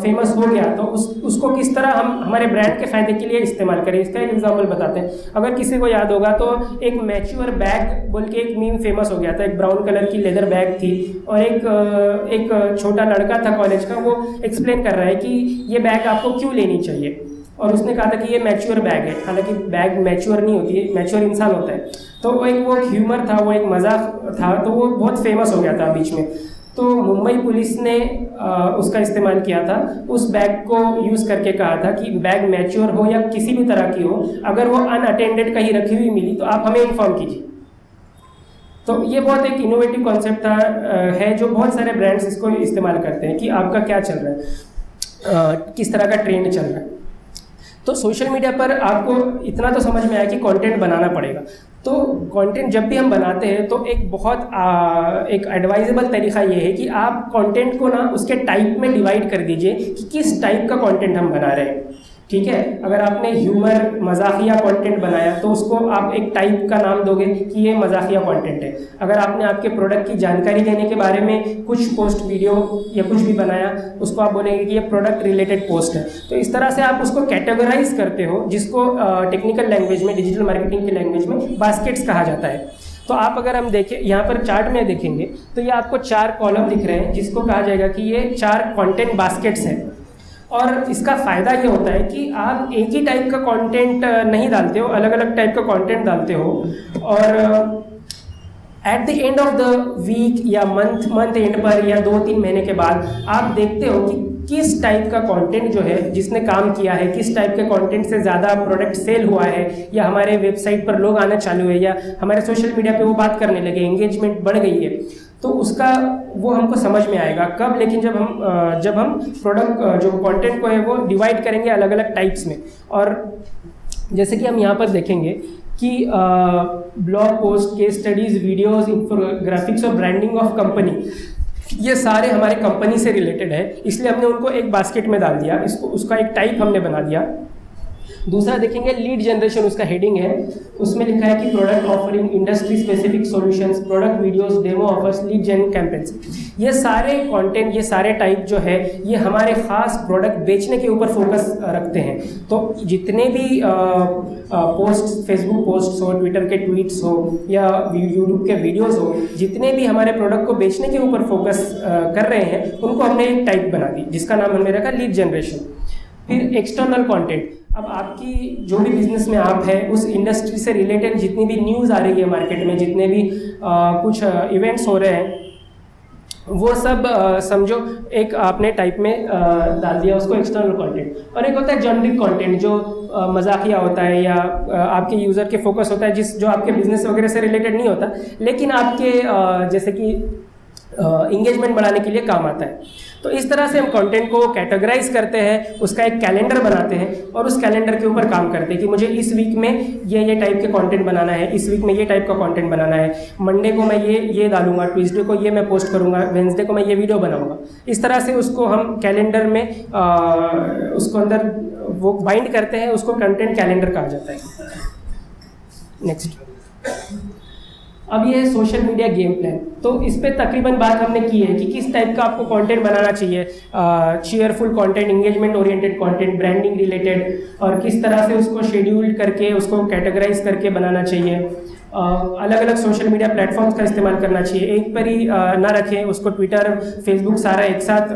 फेमस हो गया तो उसको किस तरह हम हमारे ब्रांड के फ़ायदे के लिए इस्तेमाल करें, इसका एक एग्जाम्पल बताते हैं। अगर किसी को याद होगा तो एक मैच्योर बैग बोल के एक मीम फेमस हो गया था। एक ब्राउन कलर की लेदर बैग थी और एक छोटा लड़का था कॉलेज का, वो एक्सप्लेन कर रहा है कि ये बैग आपको क्यों लेनी चाहिए, और उसने कहा था कि ये मैच्योर बैग है। हालांकि बैग मैच्योर नहीं होती है, मैच्योर इंसान होता है। तो वो ह्यूमर था, वो एक मजाक था, तो वो बहुत फेमस हो गया था बीच में। तो मुंबई पुलिस ने उसका इस्तेमाल किया था, उस बैग को यूज़ करके कहा था कि बैग मैच्योर हो या किसी भी तरह की हो, अगर वो अनअटेंडेड कहीं रखी हुई मिली तो आप हमें इन्फॉर्म कीजिए। तो ये बहुत एक इनोवेटिव कॉन्सेप्ट था, है जो बहुत सारे ब्रांड्स इसको इस्तेमाल करते हैं कि आपका क्या चल रहा है, किस तरह का ट्रेंड चल रहा है। तो सोशल मीडिया पर आपको इतना तो समझ में आया कि कंटेंट बनाना पड़ेगा। तो कंटेंट जब भी हम बनाते हैं तो एक बहुत एक एडवाइजेबल तरीका ये है कि आप कंटेंट को ना उसके टाइप में डिवाइड कर दीजिए कि किस टाइप का कंटेंट हम बना रहे हैं। ठीक है, अगर आपने ह्यूमर मजाकिया कंटेंट बनाया तो उसको आप एक टाइप का नाम दोगे कि ये मजाकिया कंटेंट है। अगर आपने आपके प्रोडक्ट की जानकारी देने के बारे में कुछ पोस्ट, वीडियो या कुछ भी बनाया, उसको आप बोलेंगे कि ये प्रोडक्ट रिलेटेड पोस्ट है। तो इस तरह से आप उसको कैटेगराइज करते हो, जिसको टेक्निकल लैंग्वेज में, डिजिटल मार्केटिंग की लैंग्वेज में बास्केट्स कहा जाता है। तो आप अगर हम देखें यहाँ पर चार्ट में देखेंगे तो ये आपको 4 कॉलम दिख रहे हैं, जिसको कहा जाएगा कि ये 4 कंटेंट बास्केट्स हैं। और इसका फ़ायदा ये होता है कि आप एक ही टाइप का कंटेंट नहीं डालते हो, अलग अलग टाइप का कंटेंट डालते हो। और at the end of the week या मंथ एंड पर या 2-3 महीने के बाद आप देखते हो कि किस टाइप का कंटेंट जो है जिसने काम किया है, किस टाइप के कंटेंट से ज़्यादा प्रोडक्ट सेल हुआ है, या हमारे वेबसाइट पर लोग आना चालू है, या हमारे सोशल मीडिया पे वो बात करने लगे, एंगेजमेंट बढ़ गई है। तो उसका वो हमको समझ में आएगा कब, लेकिन जब हम प्रोडक्ट जो कंटेंट को है वो डिवाइड करेंगे अलग अलग टाइप्स में। और जैसे कि हम यहाँ पर देखेंगे कि blog post, case studies, videos, infographics और ब्रांडिंग ऑफ कंपनी, ये सारे हमारे कंपनी से रिलेटेड है, इसलिए हमने उनको एक बास्केट में डाल दिया, उसका एक टाइप हमने बना दिया। दूसरा देखेंगे लीड जनरेशन, उसका हेडिंग है, उसमें लिखा है कि product offering, industry specific solutions, product videos, demo offers, lead जन कैंपेन्स। ये सारे कंटेंट, ये सारे टाइप जो है ये हमारे खास प्रोडक्ट बेचने के ऊपर फोकस रखते हैं। तो जितने भी पोस्ट, फेसबुक पोस्ट हो, ट्विटर के ट्वीट्स हो या यूट्यूब के वीडियोस हो, जितने भी हमारे प्रोडक्ट को बेचने के ऊपर फोकस कर रहे हैं, उनको हमने एक टाइप बना दी जिसका नाम हमने रखा लीड जनरेशन। फिर एक्सटर्नल कंटेंट, अब आपकी जो भी बिजनेस में आप है उस इंडस्ट्री से रिलेटेड जितनी भी न्यूज़ आ रही है मार्केट में, जितने भी कुछ इवेंट्स हो रहे हैं, वो सब समझो एक आपने टाइप में डाल दिया उसको, एक्सटर्नल कंटेंट। और एक होता है जेनरिक कंटेंट जो मजाकिया होता है या आपके यूज़र के फोकस होता है, जो आपके बिजनेस वगैरह से रिलेटेड नहीं होता, लेकिन आपके जैसे कि इंगेजमेंट बढ़ाने के लिए काम आता है। तो इस तरह से हम कंटेंट को कैटेगराइज करते हैं, उसका एक कैलेंडर बनाते हैं और उस कैलेंडर के ऊपर काम करते हैं कि मुझे इस वीक में ये टाइप के कंटेंट बनाना है, इस वीक में ये टाइप का कंटेंट बनाना है, मंडे को मैं ये डालूंगा, ट्यूसडे को ये मैं पोस्ट करूंगा, वेंसडे को मैं ये वीडियो बनाऊंगा। इस तरह से उसको हम कैलेंडर में उसको अंदर वो बाइंड करते हैं, उसको कंटेंट कैलेंडर कहा जाता है। नेक्स्ट, अब ये है सोशल मीडिया गेम प्लान। तो इस पे तकरीबन बात हमने की है कि किस टाइप का आपको कंटेंट बनाना चाहिए, cheerful content, engagement oriented content, branding related, और किस तरह से उसको शेड्यूल करके उसको कैटेगराइज करके बनाना चाहिए। अलग अलग सोशल मीडिया प्लेटफॉर्म्स का इस्तेमाल करना चाहिए, एक पर ही ना रखें उसको, ट्विटर, फेसबुक सारा एक साथ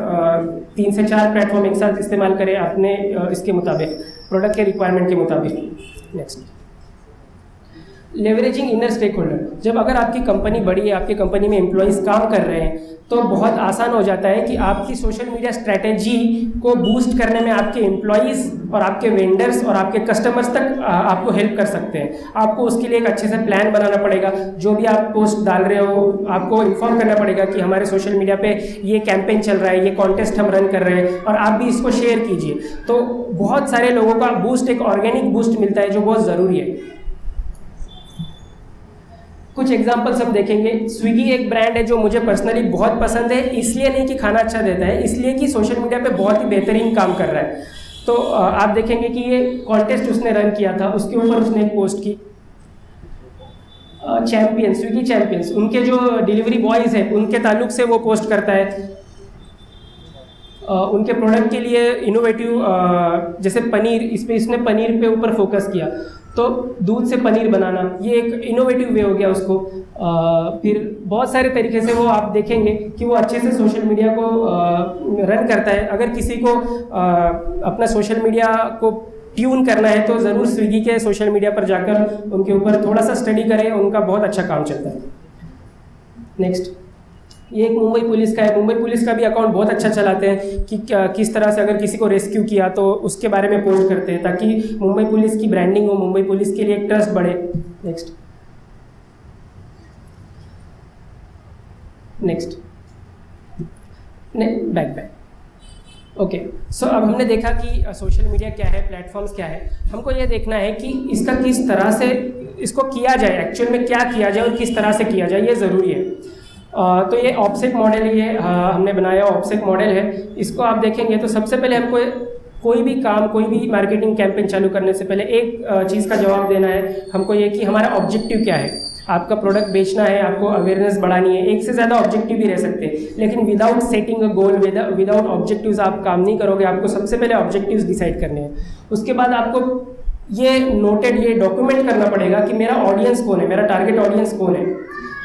3 से 4 प्लेटफॉर्म एक साथ इस्तेमाल करें अपने इसके मुताबिक, प्रोडक्ट के रिक्वायरमेंट के मुताबिक। Next, leveraging inner stakeholder, जब अगर आपकी कंपनी बड़ी है, आपकी कंपनी में एम्प्लॉइज़ काम कर रहे हैं, तो बहुत आसान हो जाता है कि आपकी सोशल मीडिया स्ट्रैटेजी को बूस्ट करने में आपके एम्प्लॉइज़ और आपके वेंडर्स और आपके कस्टमर्स तक आपको हेल्प कर सकते हैं। आपको उसके लिए एक अच्छे से प्लान बनाना पड़ेगा। जो भी आप पोस्ट डाल रहे हो, आपको इन्फॉर्म करना पड़ेगा कि हमारे सोशल मीडिया पे ये कैंपेन चल रहा है, ये कॉन्टेस्ट हम रन कर रहे हैं, और आप भी इसको शेयर कीजिए। तो बहुत सारे लोगों का बूस्ट, एक ऑर्गेनिक बूस्ट मिलता है, जो बहुत ज़रूरी है। कुछ एग्जांपल्स हम देखेंगे। स्विगी एक ब्रांड है जो मुझे पर्सनली बहुत पसंद है, इसलिए नहीं कि खाना अच्छा देता है, इसलिए कि सोशल मीडिया पे बहुत ही बेहतरीन काम कर रहा है। तो आप देखेंगे कि ये कॉन्टेस्ट उसने रन किया था, उसके ऊपर उसने एक पोस्ट की, चैम्पियंस, स्विगी चैम्पियंस, उनके जो डिलीवरी बॉयज़ हैं उनके ताल्लुक से वो पोस्ट करता है। उनके प्रोडक्ट के लिए इनोवेटिव, जैसे पनीर, इसने पनीर पे ऊपर फोकस किया, तो दूध से पनीर बनाना, ये एक इनोवेटिव वे हो गया उसको। फिर बहुत सारे तरीके से वो आप देखेंगे कि वो अच्छे से सोशल मीडिया को रन करता है। अगर किसी को अपना सोशल मीडिया को ट्यून करना है तो ज़रूर स्विगी के सोशल मीडिया पर जाकर उनके ऊपर थोड़ा सा स्टडी करें, उनका बहुत अच्छा काम चलता है। नेक्स्ट, ये एक मुंबई पुलिस का है। मुंबई पुलिस का भी अकाउंट बहुत अच्छा चलाते हैं कि किस तरह से अगर किसी को रेस्क्यू किया तो उसके बारे में पोस्ट करते हैं, ताकि मुंबई पुलिस की ब्रांडिंग हो, मुंबई पुलिस के लिए एक ट्रस्ट बढ़े। Next, back. ओके, सो अब हमने देखा कि सोशल मीडिया क्या है, प्लेटफॉर्म्स क्या है। हमको ये देखना है कि इसका किस तरह से इसको किया जाए, एक्चुअल में क्या किया जाए और किस तरह से किया जाए, ये ज़रूरी है। तो ये ऑब्सेक मॉडल, ये हमने बनाया ऑब्सेक मॉडल है। इसको आप देखेंगे तो सबसे पहले हमको कोई भी काम, कोई भी मार्केटिंग कैंपेन चालू करने से पहले एक चीज़ का जवाब देना है हमको, ये कि हमारा ऑब्जेक्टिव क्या है। आपका प्रोडक्ट बेचना है, आपको अवेयरनेस बढ़ानी है, एक से ज़्यादा ऑब्जेक्टिव भी रह सकते हैं, लेकिन विदाउट सेटिंग अ गोल, विदाउट ऑब्जेक्टिव्स आप काम नहीं करोगे। आपको सबसे पहले ऑब्जेक्टिव्स डिसाइड करने हैं। उसके बाद आपको ये नोटेड, ये डॉक्यूमेंट करना पड़ेगा कि मेरा ऑडियंस कौन है, मेरा टारगेट ऑडियंस कौन है।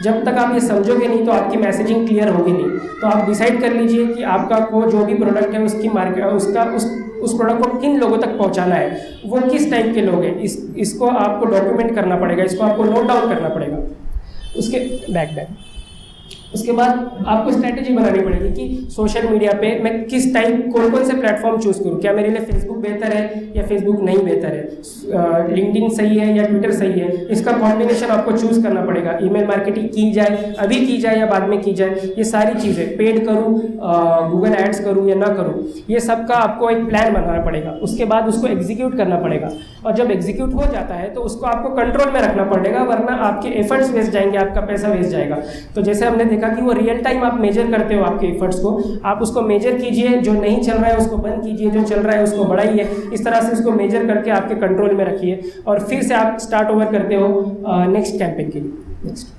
जब तक आप ये समझोगे नहीं तो आपकी मैसेजिंग क्लियर होगी नहीं। तो आप डिसाइड कर लीजिए कि आपका को जो भी प्रोडक्ट है उसकी मार्केट, उस प्रोडक्ट को किन लोगों तक पहुंचाना है, वो किस टाइप के लोग हैं, इसको आपको डॉक्यूमेंट करना पड़ेगा, इसको आपको नोट डाउन करना पड़ेगा। उसके बाद आपको स्ट्रैटेजी बनानी पड़ेगी कि सोशल मीडिया पे मैं किस टाइप, कौन से प्लेटफॉर्म चूज़ करूँ। क्या मेरे लिए फेसबुक बेहतर है या फेसबुक नहीं बेहतर है, लिंक्डइन सही है या ट्विटर सही है, इसका कॉम्बिनेशन आपको चूज़ करना पड़ेगा। ईमेल मार्केटिंग की जाए, अभी की जाए या बाद में की जाए, ये सारी चीज़ें, पेड करूँ, गूगल एड्स करूँ या ना करूँ, ये सब का आपको एक प्लान बनाना पड़ेगा। उसके बाद उसको एग्जीक्यूट करना पड़ेगा, और जब एग्जीक्यूट हो जाता है तो उसको आपको कंट्रोल में रखना पड़ेगा, वरना आपके एफर्ट्स वेस्ट जाएंगे, आपका पैसा वेस्ट जाएगा। तो जैसे हमने देखा कि वो रियल टाइम आप मेजर करते हो आपके एफर्ट्स को, आप उसको मेजर कीजिए, जो नहीं चल रहा है उसको बंद कीजिए, जो चल रहा है उसको बढ़ाइए। इस तरह से उसको मेजर करके आपके कंट्रोल में रखिए, और फिर से आप स्टार्ट ओवर करते हो नेक्स्ट कैंपेन के लिए। नेक्स्ट,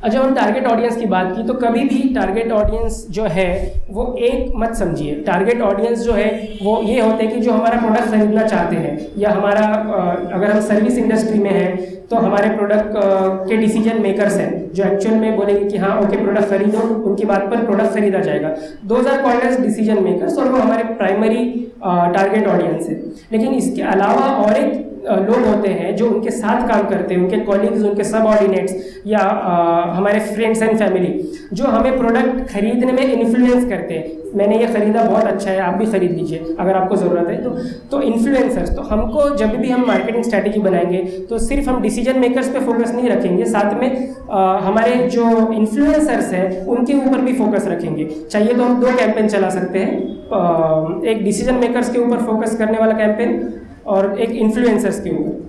जब हम टारगेट ऑडियंस की बात की तो कभी भी टारगेट ऑडियंस जो है वो एक मत समझिए। टारगेट ऑडियंस जो है वो ये होते हैं कि जो हमारा प्रोडक्ट खरीदना चाहते हैं, या हमारा अगर हम सर्विस इंडस्ट्री में हैं तो हमारे प्रोडक्ट के डिसीजन मेकर्स हैं, जो एक्चुअल में बोलेंगे कि हाँ ओके प्रोडक्ट खरीदो, उनकी बात पर प्रोडक्ट खरीदा जाएगा। Those are called as decision makers, और वो हमारे प्राइमरी टारगेट ऑडियंस है। लेकिन इसके अलावा और एक लोग होते हैं जो उनके साथ काम करते हैं, उनके कॉलीग्स, उनके सबऑर्डिनेट्स, या हमारे फ्रेंड्स एंड फैमिली, जो हमें प्रोडक्ट खरीदने में इन्फ्लुएंस करते हैं। मैंने ये ख़रीदा, बहुत अच्छा है, आप भी ख़रीद लीजिए अगर आपको ज़रूरत है। तो इन्फ्लुएंसर्स, तो हमको जब भी हम मार्केटिंग स्ट्रैटेजी बनाएंगे तो सिर्फ हम डिसीजन मेकर्स पे फोकस नहीं रखेंगे, साथ में हमारे जो इन्फ्लुएंसर्स हैं उनके ऊपर भी फोकस रखेंगे। चाहिए तो हम 2 कैंपेन चला सकते हैं, एक डिसीजन मेकर्स के ऊपर फोकस करने वाला कैंपेन और एक इन्फ्लुएंसर्स के ऊपर।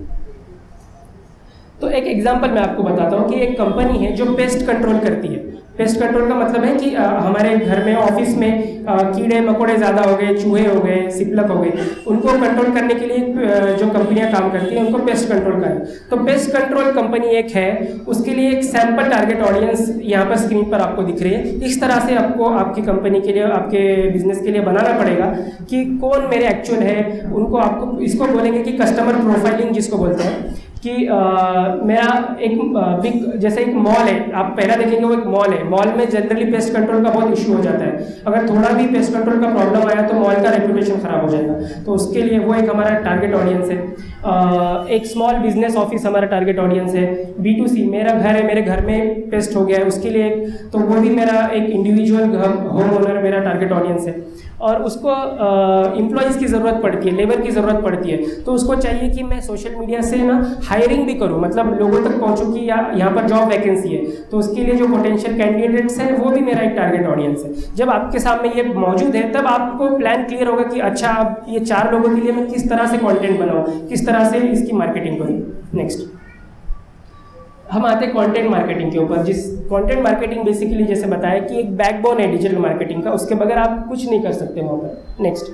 तो एक एग्जांपल मैं आपको बताता हूँ कि एक कंपनी है जो पेस्ट कंट्रोल करती है। पेस्ट कंट्रोल का मतलब है कि हमारे घर में, ऑफिस में कीड़े मकोड़े ज़्यादा हो गए, चूहे हो गए, सिपलक हो गए, उनको कंट्रोल करने के लिए जो कंपनियां काम करती हैं उनको पेस्ट कंट्रोल करें। तो पेस्ट कंट्रोल कंपनी एक है, उसके लिए एक सैम्पल टारगेट ऑडियंस यहाँ पर स्क्रीन पर आपको दिख रही है। इस तरह से आपको आपकी कंपनी के लिए, आपके बिजनेस के लिए बनाना पड़ेगा कि कौन मेरे एक्चुअल है। उनको आपको इसको बोलेंगे कि कस्टमर प्रोफाइलिंग जिसको बोलते हैं, कि मेरा एक जैसे एक मॉल है, आप पहला देखेंगे वो एक मॉल है, मॉल में जनरली पेस्ट कंट्रोल का बहुत इशू हो जाता है। अगर थोड़ा भी पेस्ट कंट्रोल का प्रॉब्लम आया तो मॉल का रेपुटेशन खराब हो जाएगा। तो उसके लिए वो एक हमारा टारगेट ऑडियंस है। एक स्मॉल बिजनेस ऑफिस हमारा टारगेट ऑडियंस है। B2C, मेरा घर है, मेरे घर में पेस्ट हो गया है, उसके लिए तो वो भी मेरा एक इंडिविजुअल होम ओनर मेरा टारगेट ऑडियंस है। और उसको एम्प्लॉयज़ की ज़रूरत पड़ती है, लेबर की ज़रूरत पड़ती है, तो उसको चाहिए कि मैं सोशल मीडिया से ना हायरिंग भी करूं, मतलब लोगों तक पहुंचूं कि यहाँ पर जॉब वैकेंसी है, तो उसके लिए जो पोटेंशियल कैंडिडेट्स हैं वो भी मेरा एक टारगेट ऑडियंस है। जब आपके सामने ये मौजूद है तब आपको प्लान क्लियर होगा कि अच्छा अब ये 4 लोगों के लिए मैं किस तरह से कॉन्टेंट बनाऊँ, किस तरह से इसकी मार्केटिंग करूँ। नेक्स्ट हम आते हैं कंटेंट मार्केटिंग के ऊपर। जिस कंटेंट मार्केटिंग बेसिकली जैसे बताया कि एक बैकबोन है डिजिटल मार्केटिंग का, उसके बगैर आप कुछ नहीं कर सकते वहाँ पर। नेक्स्ट,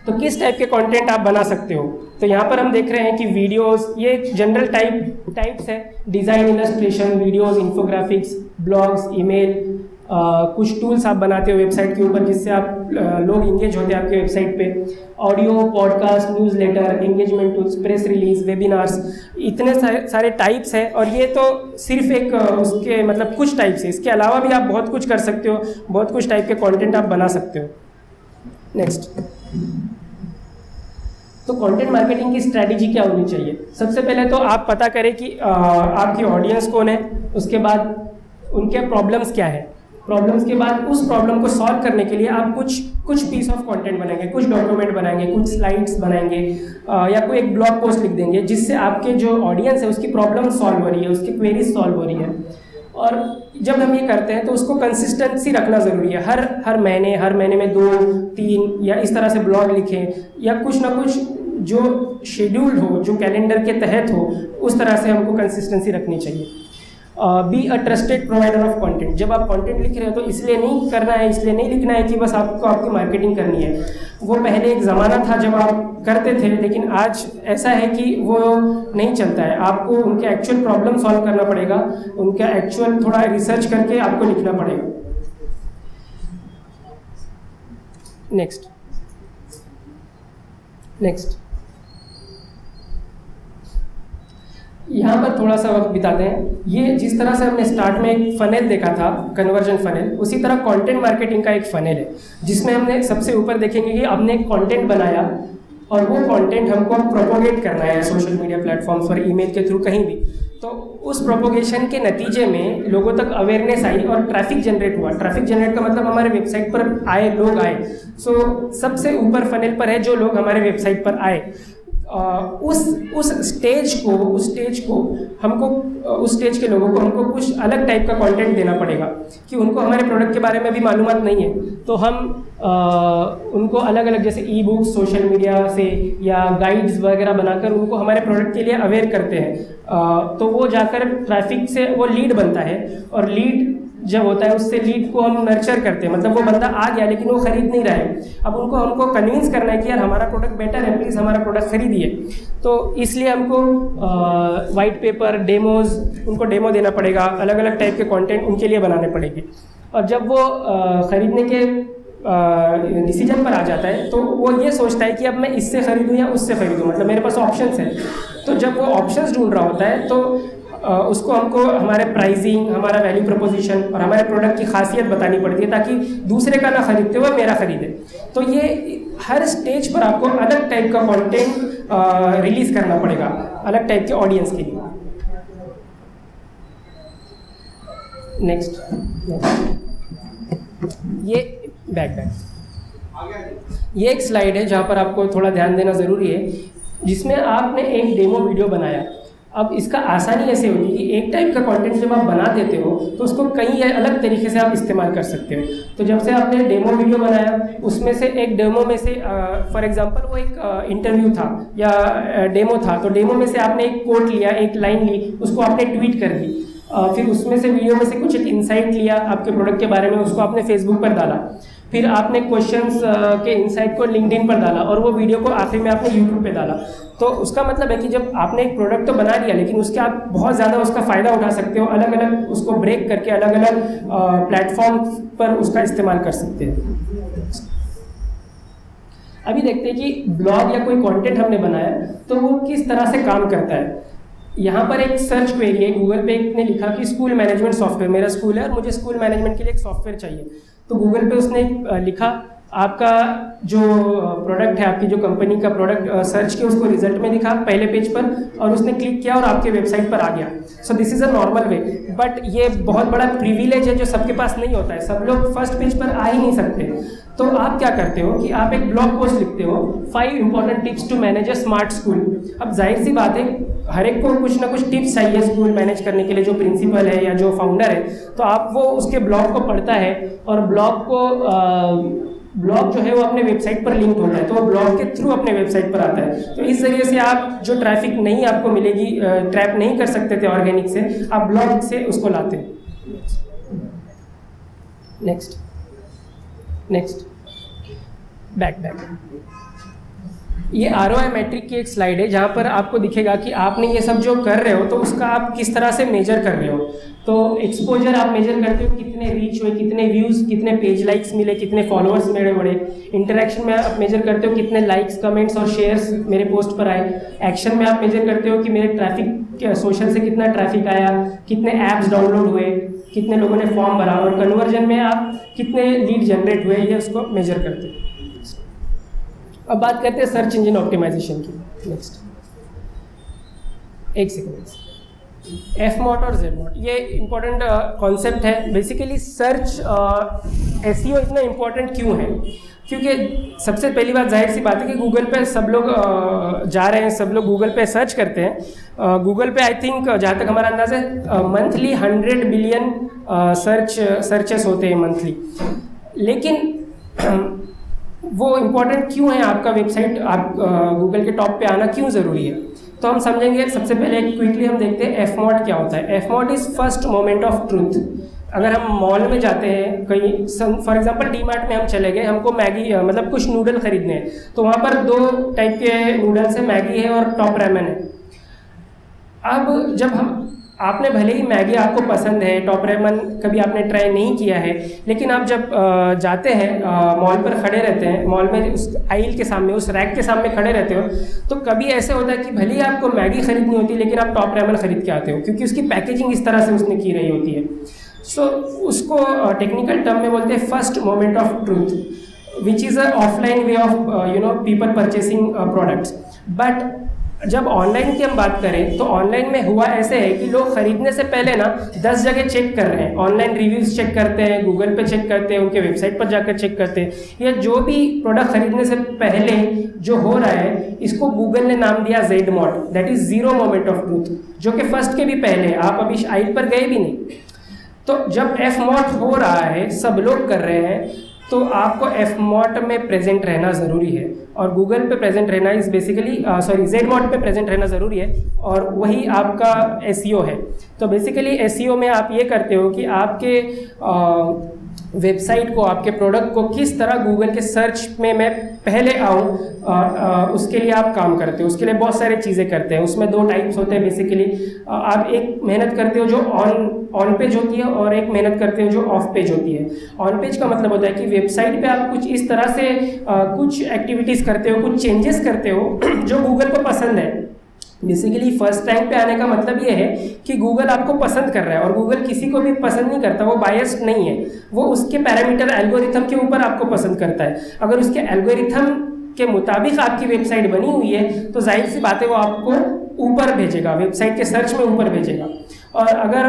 तो किस टाइप के कंटेंट आप बना सकते हो, तो यहाँ पर हम देख रहे हैं कि वीडियोस, ये जनरल टाइप्स है, design, illustration, videos, infographics, blogs, email, कुछ टूल्स आप बनाते हो वेबसाइट के ऊपर जिससे आप लोग इंगेज होते हैं आपके वेबसाइट पे, audio, podcast, newsletter, engagement tools, press release, webinars, इतने सारे टाइप्स हैं। और ये तो सिर्फ एक उसके मतलब कुछ टाइप्स है, इसके अलावा भी आप बहुत कुछ कर सकते हो, बहुत कुछ टाइप के कंटेंट आप बना सकते हो। नेक्स्ट, तो कंटेंट मार्केटिंग की स्ट्रैटेजी क्या होनी चाहिए? सबसे पहले तो आप पता करें कि आपकी ऑडियंस कौन है, उसके बाद उनके प्रॉब्लम्स क्या है, प्रॉब्लम्स के बाद उस प्रॉब्लम को सॉल्व करने के लिए आप कुछ पीस ऑफ कंटेंट बनाएंगे, कुछ डॉक्यूमेंट बनाएंगे, कुछ स्लाइड्स बनाएंगे, या कोई एक ब्लॉग पोस्ट लिख देंगे जिससे आपके जो ऑडियंस है उसकी प्रॉब्लम सॉल्व हो रही है, उसकी क्वेरीज सॉल्व हो रही है। और जब हम ये करते हैं तो उसको कंसिस्टेंसी रखना ज़रूरी है। हर महीने में 2-3 या इस तरह से ब्लॉग लिखें, या कुछ ना कुछ जो शेड्यूल्ड हो, जो कैलेंडर के तहत हो, उस तरह से हमको कंसिस्टेंसी रखनी चाहिए। Be a trusted provider of content. जब आप कंटेंट लिख रहे हो तो इसलिए नहीं करना है, इसलिए नहीं लिखना है कि बस आपको आपकी मार्केटिंग करनी है। वो पहले एक ज़माना था जब आप करते थे, लेकिन आज ऐसा है कि वो नहीं चलता है। आपको उनके एक्चुअल प्रॉब्लम सॉल्व करना पड़ेगा, उनका एक्चुअल थोड़ा रिसर्च करके आपको लिखना पड़ेगा। नेक्स्ट यहाँ पर थोड़ा सा वक्त बिताते हैं। ये जिस तरह से हमने स्टार्ट में एक फनेल देखा था, कन्वर्जन फनेल, उसी तरह कंटेंट मार्केटिंग का एक फनेल है जिसमें हमने सबसे ऊपर देखेंगे कि आपने एक कंटेंट बनाया और वो कंटेंट हमको प्रोपोगेट करना है सोशल मीडिया प्लेटफॉर्म्स पर, ईमेल के थ्रू, कहीं भी। तो उस प्रोपोगेशन के नतीजे में लोगों तक अवेयरनेस आई और ट्रैफिक जनरेट हुआ। ट्रैफिक जनरेट का मतलब हमारे वेबसाइट पर लोग आए। सो सबसे ऊपर फनेल पर है जो लोग हमारे वेबसाइट पर आए। उस स्टेज को हमको, उस स्टेज के लोगों को हमको कुछ अलग टाइप का कंटेंट देना पड़ेगा कि उनको हमारे प्रोडक्ट के बारे में भी मालूमात नहीं है, तो हम उनको अलग अलग जैसे ई बुक्स, सोशल मीडिया से या गाइड्स वगैरह बनाकर उनको हमारे प्रोडक्ट के लिए अवेयर करते हैं। तो वो जाकर ट्रैफिक से वो लीड बनता है, और लीड जब होता है उससे लीड को हम नर्चर करते हैं, मतलब वो बंदा आ गया लेकिन वो खरीद नहीं रहा है। अब उनको हमको कन्विंस करना है कि यार हमारा प्रोडक्ट बेटर है, प्लीज़ हमारा प्रोडक्ट खरीदिए। तो इसलिए हमको वाइट पेपर, डेमोज, उनको डेमो देना पड़ेगा, अलग अलग टाइप के कंटेंट उनके लिए बनाने पड़ेंगे। और जब वो ख़रीदने के डिसीजन पर आ जाता है तो वो ये सोचता है कि अब मैं इससे ख़रीदूँ या उससे ख़रीदूँ, मतलब मेरे पास ऑप्शंस हैं। तो जब वो ऑप्शंस ढूंढ रहा होता है तो उसको हमको हमारे प्राइसिंग, हमारा वैल्यू प्रपोजिशन और हमारे प्रोडक्ट की खासियत बतानी पड़ती है ताकि दूसरे का ना खरीदते हुए मेरा खरीदे। तो ये हर स्टेज पर आपको अलग टाइप का कंटेंट रिलीज़ करना पड़ेगा अलग टाइप के ऑडियंस के लिए। नेक्स्ट, ये ये एक स्लाइड है जहाँ पर आपको थोड़ा ध्यान देना ज़रूरी है, जिसमें आपने एक डेमो वीडियो बनाया। अब इसका आसानी ऐसे होगी कि एक टाइप का कंटेंट जब आप बना देते हो तो उसको कई अलग तरीके से आप इस्तेमाल कर सकते हो। तो जब से आपने डेमो वीडियो बनाया, उसमें से एक डेमो में से फॉर एग्जांपल वो एक इंटरव्यू था या डेमो था, तो डेमो में से आपने एक कोट लिया, एक लाइन ली, उसको आपने ट्वीट कर दी। फिर उसमें से वीडियो में से कुछ एक इंसाइट लिया आपके प्रोडक्ट के बारे में, उसको आपने फेसबुक पर डाला। फिर आपने क्वेश्चंस के इंसाइट को लिंक्डइन पर डाला और वो वीडियो को आखिर में आपने यूट्यूब पे डाला। तो उसका मतलब है कि जब आपने एक प्रोडक्ट तो बना लिया, लेकिन उसके आप बहुत ज़्यादा उसका फ़ायदा उठा सकते हो, अलग अलग उसको ब्रेक करके अलग अलग प्लेटफॉर्म पर उसका इस्तेमाल कर सकते हैं। अभी देखते हैं कि ब्लॉग या कोई कंटेंट हमने बनाया तो वो किस तरह से काम करता है। यहाँ पर एक सर्च क्वेरी है, गूगल पे एक ने लिखा कि स्कूल मैनेजमेंट सॉफ्टवेयर, मेरा स्कूल है और मुझे स्कूल मैनेजमेंट के लिए एक सॉफ्टवेयर चाहिए। तो गूगल पे उसने लिखा आपका जो प्रोडक्ट है, आपकी जो कंपनी का प्रोडक्ट सर्च किया, उसको रिजल्ट में दिखा पहले पेज पर, और उसने क्लिक किया और आपके वेबसाइट पर आ गया। So this is a normal way, but ये बहुत बड़ा प्रिविलेज है जो सबके पास नहीं होता है। सब लोग फर्स्ट पेज पर आ ही नहीं सकते। तो आप क्या करते हो कि आप एक ब्लॉग पोस्ट लिखते हो, 5 important tips to manage a smart school. अब जाहिर सी बात है, हर एक को कुछ ना कुछ टिप्स चाहिए स्कूल मैनेज करने के लिए, जो प्रिंसिपल है या जो फाउंडर है। तो आप वो उसके ब्लॉग को पढ़ता है और ब्लॉग जो है वो अपने वेबसाइट पर लिंक होता है, तो वो ब्लॉग के थ्रू अपने वेबसाइट पर आता है। तो इस जरिए से आप जो ट्रैफिक नहीं आपको मिलेगी, ट्रैप नहीं कर सकते थे ऑर्गेनिक से, आप ब्लॉग से उसको लाते हैं। नेक्स्ट बैक ये ROI मैट्रिक की एक स्लाइड है जहाँ पर आपको दिखेगा कि आपने ये सब जो कर रहे हो तो उसका आप किस तरह से मेजर कर रहे हो। तो एक्सपोजर आप मेजर करते हो, कितने रीच हुए, कितने व्यूज़, कितने पेज लाइक्स मिले, कितने फॉलोअर्स मेरे बढ़े। इंटरेक्शन में आप मेजर करते हो कितने लाइक्स, कमेंट्स और शेयर्स मेरे पोस्ट पर आए। एक्शन में आप मेजर करते हो कि मेरे ट्रैफिक सोशल से कितना ट्रैफिक आया, कितने ऐप्स डाउनलोड हुए, कितने लोगों ने फॉर्म भरा, और कन्वर्जन में आप कितने लीड जनरेट हुए, ये उसको मेजर करते हो। अब बात करते हैं सर्च इंजन ऑप्टिमाइजेशन की। नेक्स्ट एक सेकेंड, Fmod और Zmod ये इम्पोर्टेंट कॉन्सेप्ट है। बेसिकली सर्च SEO इतना इम्पोर्टेंट क्यों है? क्योंकि सबसे पहली बात, जाहिर सी बात है कि गूगल पे सब लोग जा रहे हैं, सब लोग गूगल पे सर्च करते हैं। गूगल पे आई थिंक, जहाँ तक हमारा अंदाज़ है, मंथली 100 बिलियन सर्चेस होते हैं मंथली। लेकिन वो इम्पोर्टेंट क्यों है? आपका वेबसाइट आप गूगल के टॉप पे आना क्यों ज़रूरी है? तो हम समझेंगे। सबसे पहले क्विकली हम देखते हैं Fmod क्या होता है। Fmod is first moment of truth. अगर हम मॉल में जाते हैं कहीं, फॉर एग्जांपल डीमार्ट में हम चले गए, हमको मैगी मतलब कुछ नूडल खरीदने हैं, तो वहाँ पर 2 टाइप के नूडल्स है, मैगी है और टॉप रैमन है। अब जब आपने भले ही मैगी आपको पसंद है, टॉप रैमन कभी आपने ट्राई नहीं किया है, लेकिन आप जब जाते हैं मॉल पर खड़े रहते हैं, मॉल में उस आइल के सामने, उस रैक के सामने खड़े रहते हो, तो कभी ऐसे होता है कि भले ही आपको मैगी खरीदनी होती है लेकिन आप टॉप रैमन खरीद के आते हो, क्योंकि उसकी पैकेजिंग इस तरह से उसने की रही होती है। सो उसको टेक्निकल टर्म में बोलते हैं first moment of truth, which is a offline way of people purchasing products. But जब ऑनलाइन की हम बात करें तो ऑनलाइन में हुआ ऐसे है कि लोग खरीदने से पहले ना 10 जगह चेक कर रहे हैं। ऑनलाइन रिव्यूज़ चेक करते हैं, गूगल पे चेक करते हैं, उनके वेबसाइट पर जाकर चेक करते हैं। या जो भी प्रोडक्ट खरीदने से पहले जो हो रहा है, इसको गूगल ने नाम दिया Zmod, that is zero moment of truth, जो कि फर्स्ट के भी पहले, आप अभी आइल पर गए भी नहीं। तो जब Fmod हो रहा है, सब लोग कर रहे हैं, तो आपको Fmod में प्रेजेंट रहना ज़रूरी है। और गूगल पे प्रेजेंट रहना इज़ बेसिकली Zmod पे प्रेजेंट रहना ज़रूरी है, और वही आपका SEO है। तो बेसिकली SEO में आप ये करते हो कि आपके वेबसाइट को, आपके प्रोडक्ट को किस तरह गूगल के सर्च में मैं पहले आऊँ, उसके लिए आप काम करते हो। उसके लिए बहुत सारी चीज़ें करते हैं। उसमें 2 टाइप्स होते हैं बेसिकली। आप एक मेहनत करते हो जो ऑन पेज होती है, और एक मेहनत करते हो जो ऑफ पेज होती है। ऑन पेज का मतलब होता है कि वेबसाइट पे आप कुछ इस तरह से कुछ एक्टिविटीज़ करते हो, कुछ चेंजेस करते हो जो गूगल को पसंद है। बेसिकली फर्स्ट रैंक पे आने का मतलब ये है कि गूगल आपको पसंद कर रहा है, और गूगल किसी को भी पसंद नहीं करता, वो बायस्ड नहीं है। वो उसके पैरामीटर एल्गोरिथम के ऊपर आपको पसंद करता है। अगर उसके एल्गोरिथम के मुताबिक आपकी वेबसाइट बनी हुई है तो जाहिर सी बात है वो आपको ऊपर भेजेगा, वेबसाइट के सर्च में ऊपर भेजेगा। और अगर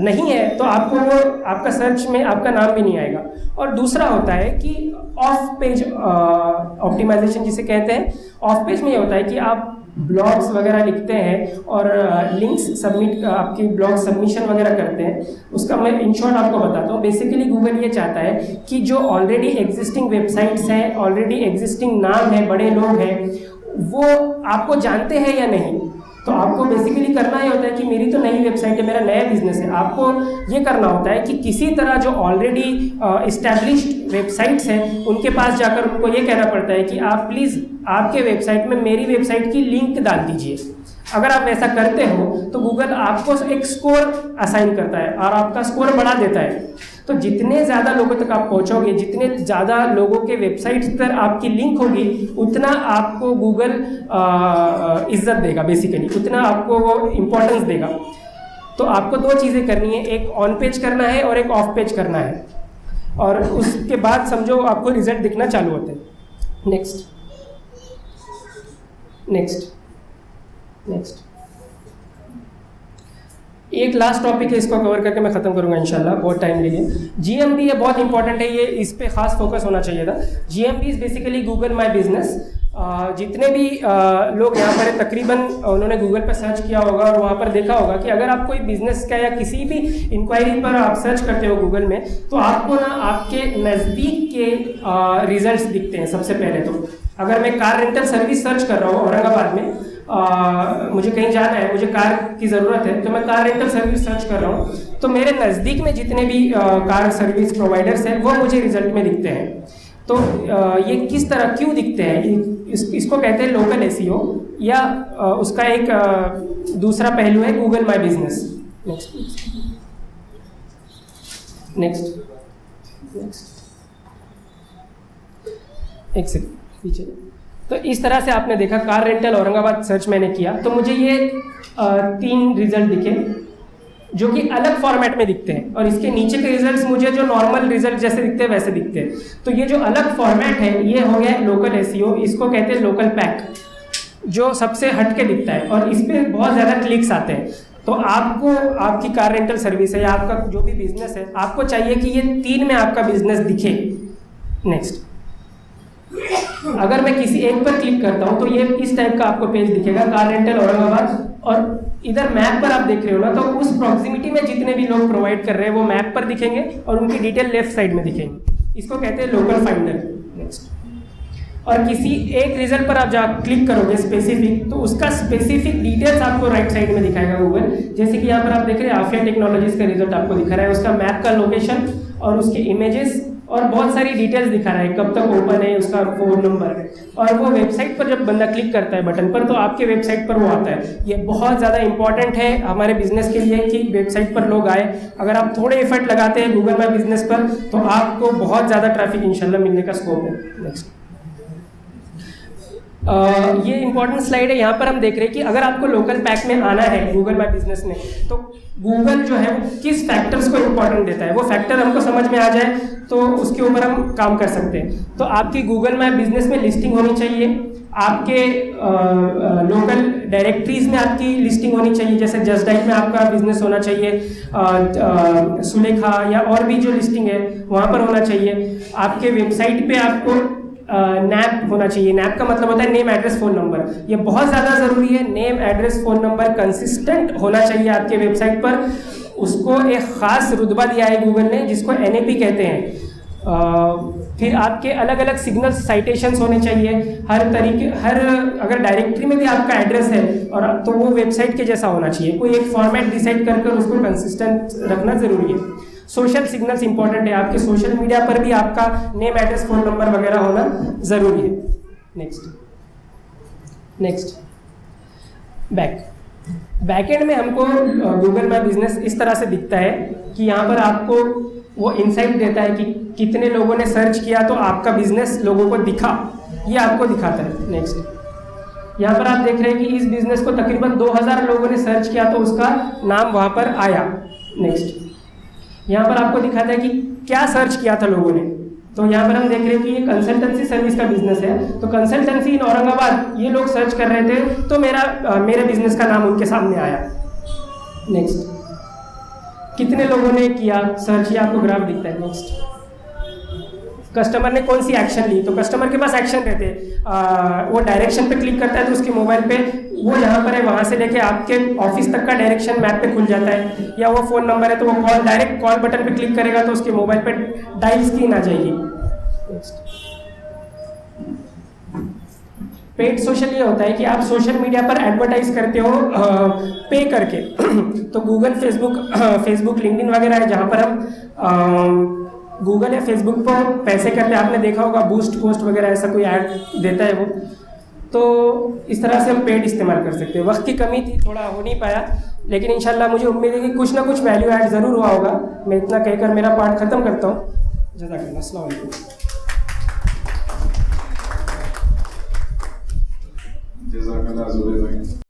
नहीं है तो आपको वो आपका सर्च में आपका नाम भी नहीं आएगा। और दूसरा होता है कि ऑफ पेज ऑप्टिमाइजेशन जिसे कहते हैं। ऑफ पेज में ये होता है कि आप ब्लॉग्स वगैरह लिखते हैं और लिंक्स सबमिट, आपकी ब्लॉग सबमिशन वगैरह करते हैं। उसका मैं इन शॉर्ट आपको बताता हूँ। बेसिकली गूगल ये चाहता है कि जो ऑलरेडी एग्जिस्टिंग वेबसाइट्स हैं, ऑलरेडी एग्जिस्टिंग नाम है, बड़े लोग हैं, वो आपको जानते हैं या नहीं। तो आपको बेसिकली करना ये होता है कि मेरी तो नई वेबसाइट है, मेरा नया बिजनेस है। आपको ये करना होता है कि किसी तरह जो ऑलरेडी इस्टेब्लिश्ड वेबसाइट्स हैं उनके पास जाकर उनको ये कहना पड़ता है कि आप प्लीज़ आपके वेबसाइट में मेरी वेबसाइट की लिंक डाल दीजिए। अगर आप ऐसा करते हो तो गूगल आपको एक स्कोर असाइन करता है और आपका स्कोर बढ़ा देता है। तो जितने ज़्यादा लोगों तक आप पहुंचोगे, जितने ज़्यादा लोगों के वेबसाइट्स पर आपकी लिंक होगी, उतना आपको गूगल इज्जत देगा, बेसिकली उतना आपको वो इम्पोर्टेंस देगा। तो आपको 2 चीज़ें करनी है, एक ऑन पेज करना है और एक ऑफ पेज करना है। और उसके बाद समझो आपको रिजल्ट दिखना चालू होते हैं। नेक्स्ट नेक्स्ट नेक्स्ट एक लास्ट टॉपिक है, इसको कवर करके मैं ख़त्म करूंगा इंशाल्लाह, बहुत टाइम ले गया। GMB ये बहुत इंपॉर्टेंट है, ये इस पे खास फोकस होना चाहिए था। GMB is basically Google my business. जितने भी लोग यहाँ पर तकरीबन उन्होंने गूगल पर सर्च किया होगा और वहाँ पर देखा होगा कि अगर आप कोई बिजनेस का या किसी भी इंक्वायरी पर आप सर्च करते हो गूगल में, तो आपको ना आपके नज़दीक के रिजल्ट्स दिखते हैं। सबसे पहले तो अगर मैं कार रेंटल सर्विस सर्च कर रहा हूँ औरंगाबाद में, मुझे कहीं जाना है, मुझे कार की ज़रूरत है, तो मैं कार रेंटल सर्विस सर्च कर रहा हूँ, तो मेरे नज़दीक में जितने भी कार सर्विस प्रोवाइडर्स हैं वो मुझे रिजल्ट में दिखते हैं। तो ये किस तरह क्यों दिखते हैं, इसको कहते हैं लोकल एसईओ, या उसका एक दूसरा पहलू है Google my business. Next next next एक सेकंड पीछे। तो इस तरह से आपने देखा कार रेंटल औरंगाबाद सर्च मैंने किया तो मुझे ये 3 रिजल्ट दिखे जो कि अलग फॉर्मेट में दिखते हैं, और इसके नीचे के रिजल्ट्स मुझे जो नॉर्मल रिजल्ट जैसे दिखते हैं वैसे दिखते हैं। तो ये जो अलग फॉर्मेट है ये हो गया लोकल एसईओ, इसको कहते हैं लोकल पैक, जो सबसे हट के दिखता है और इस पर बहुत ज़्यादा क्लिक्स आते हैं। तो आपको आपकी कार रेंटल सर्विस है या आपका जो भी बिजनेस है, आपको चाहिए कि ये 3 में आपका बिजनेस दिखे। नेक्स्ट, अगर मैं किसी एक पर क्लिक करता हूं तो ये इस टाइप का आपको पेज दिखेगा, कार रेंटल औरंगाबाद, और इधर मैप पर आप देख रहे हो ना, तो उस प्रॉक्सिमिटी में जितने भी लोग प्रोवाइड कर रहे हैं वो मैप पर दिखेंगे और उनकी डिटेल लेफ्ट साइड में दिखेंगे। इसको कहते हैं लोकल फाइंडर। नेक्स्ट, और किसी एक रिजल्ट पर आप जब क्लिक करोगे स्पेसिफिक, तो उसका स्पेसिफिक डिटेल्स आपको राइट साइड में दिखाएगा गूगल। जैसे कि यहाँ पर आप देख रहे हैं आफिया टेक्नोलॉजीज का रिजल्ट आपको दिखा रहा है, उसका मैप का लोकेशन और उसके इमेजेस और बहुत सारी डिटेल्स दिखा रहा है, कब तक ओपन है, उसका फ़ोन नंबर है, और वो वेबसाइट पर जब बंदा क्लिक करता है बटन पर तो आपके वेबसाइट पर वो आता है। ये बहुत ज़्यादा इंपॉर्टेंट है हमारे बिजनेस के लिए कि वेबसाइट पर लोग आए। अगर आप थोड़े एफर्ट लगाते हैं गूगल माई बिजनेस पर तो आपको बहुत ज़्यादा ट्रैफिक इंशाल्लाह मिलने का स्कोप है। नेक्स्ट, ये इंपॉर्टेंट स्लाइड है। यहाँ पर हम देख रहे हैं कि अगर आपको लोकल पैक में आना है गूगल माई बिजनेस में, तो गूगल जो है वो किस फैक्टर्स को इम्पोर्टेंट देता है, वो फैक्टर हमको समझ में आ जाए तो उसके ऊपर हम काम कर सकते हैं। तो आपकी गूगल माई बिजनेस में लिस्टिंग होनी चाहिए, आपके लोकल डायरेक्टरीज में आपकी लिस्टिंग होनी चाहिए, जैसे जस्ट डाइट में आपका बिजनेस होना चाहिए, सुलेखा या और भी जो लिस्टिंग है वहाँ पर होना चाहिए। आपके वेबसाइट पे आपको नैप होना चाहिए। नैप का मतलब होता है नेम एड्रेस फ़ोन नंबर, ये बहुत ज़्यादा ज़रूरी है। Name address phone number consistent होना चाहिए आपके वेबसाइट पर। उसको एक ख़ास रुतबा दिया है गूगल ने जिसको NAP कहते हैं। फिर आपके अलग अलग सिग्नल साइटेशंस होने चाहिए हर तरीके, हर अगर डायरेक्टरी में भी आपका एड्रेस है और तो वो वेबसाइट के जैसा होना चाहिए। कोई एक फॉर्मेट डिसाइड कर उसको कंसिस्टेंट रखना ज़रूरी है। सोशल सिग्नल्स इंपॉर्टेंट है, आपके सोशल मीडिया पर भी आपका नेम एड्रेस फ़ोन नंबर वगैरह होना ज़रूरी है। नेक्स्ट बैकएंड में हमको गूगल माई बिजनेस इस तरह से दिखता है कि यहाँ पर आपको वो इंसाइट देता है कि कितने लोगों ने सर्च किया तो आपका बिजनेस लोगों को दिखा, ये आपको दिखाता है। नेक्स्ट, यहाँ पर आप देख रहे हैं कि इस बिजनेस को तकरीबन 2000 लोगों ने सर्च किया तो उसका नाम वहाँ पर आया। नेक्स्ट, यहाँ पर आपको दिखाता है कि क्या सर्च किया था लोगों ने। तो यहाँ पर हम देख रहे हैं कि ये कंसल्टेंसी सर्विस का बिजनेस है, तो कंसल्टेंसी इन औरंगाबाद ये लोग सर्च कर रहे थे तो मेरे बिजनेस का नाम उनके सामने आया। नेक्स्ट, कितने लोगों ने किया सर्च, ये आपको ग्राफ दिखता है। नेक्स्ट, कस्टमर ने कौन सी एक्शन ली, तो कस्टमर के पास एक्शन रहते हैं, वो डायरेक्शन पे क्लिक करता है तो उसके मोबाइल पे वो जहाँ पर है वहाँ से लेके आपके ऑफिस तक का डायरेक्शन मैप पे खुल जाता है, या वो फ़ोन नंबर है तो वो डायरेक्ट कॉल बटन पे क्लिक करेगा तो उसके मोबाइल पे डायल स्क्रीन आ जाएगी। पेड सोशल ये होता है कि आप सोशल मीडिया पर एडवर्टाइज करते हो पे करके तो गूगल, फेसबुक, लिंक्डइन वगैरह है जहाँ पर हम गूगल या फेसबुक पर पैसे करते हैं। आपने देखा होगा बूस्ट पोस्ट वगैरह ऐसा कोई ऐड देता है वो, तो इस तरह से हम पेड इस्तेमाल कर सकते हैं। वक्त की कमी थी, थोड़ा हो नहीं पाया, लेकिन इंशाल्लाह मुझे उम्मीद है कि कुछ ना कुछ वैल्यू ऐड ज़रूर हुआ होगा। मैं इतना कहकर मेरा पार्ट ख़त्म करता हूँ। जज़ाकल्लाह, अस्सलाम वालेकुम। जज़ाकल्लाह ज़ुबैर भाई।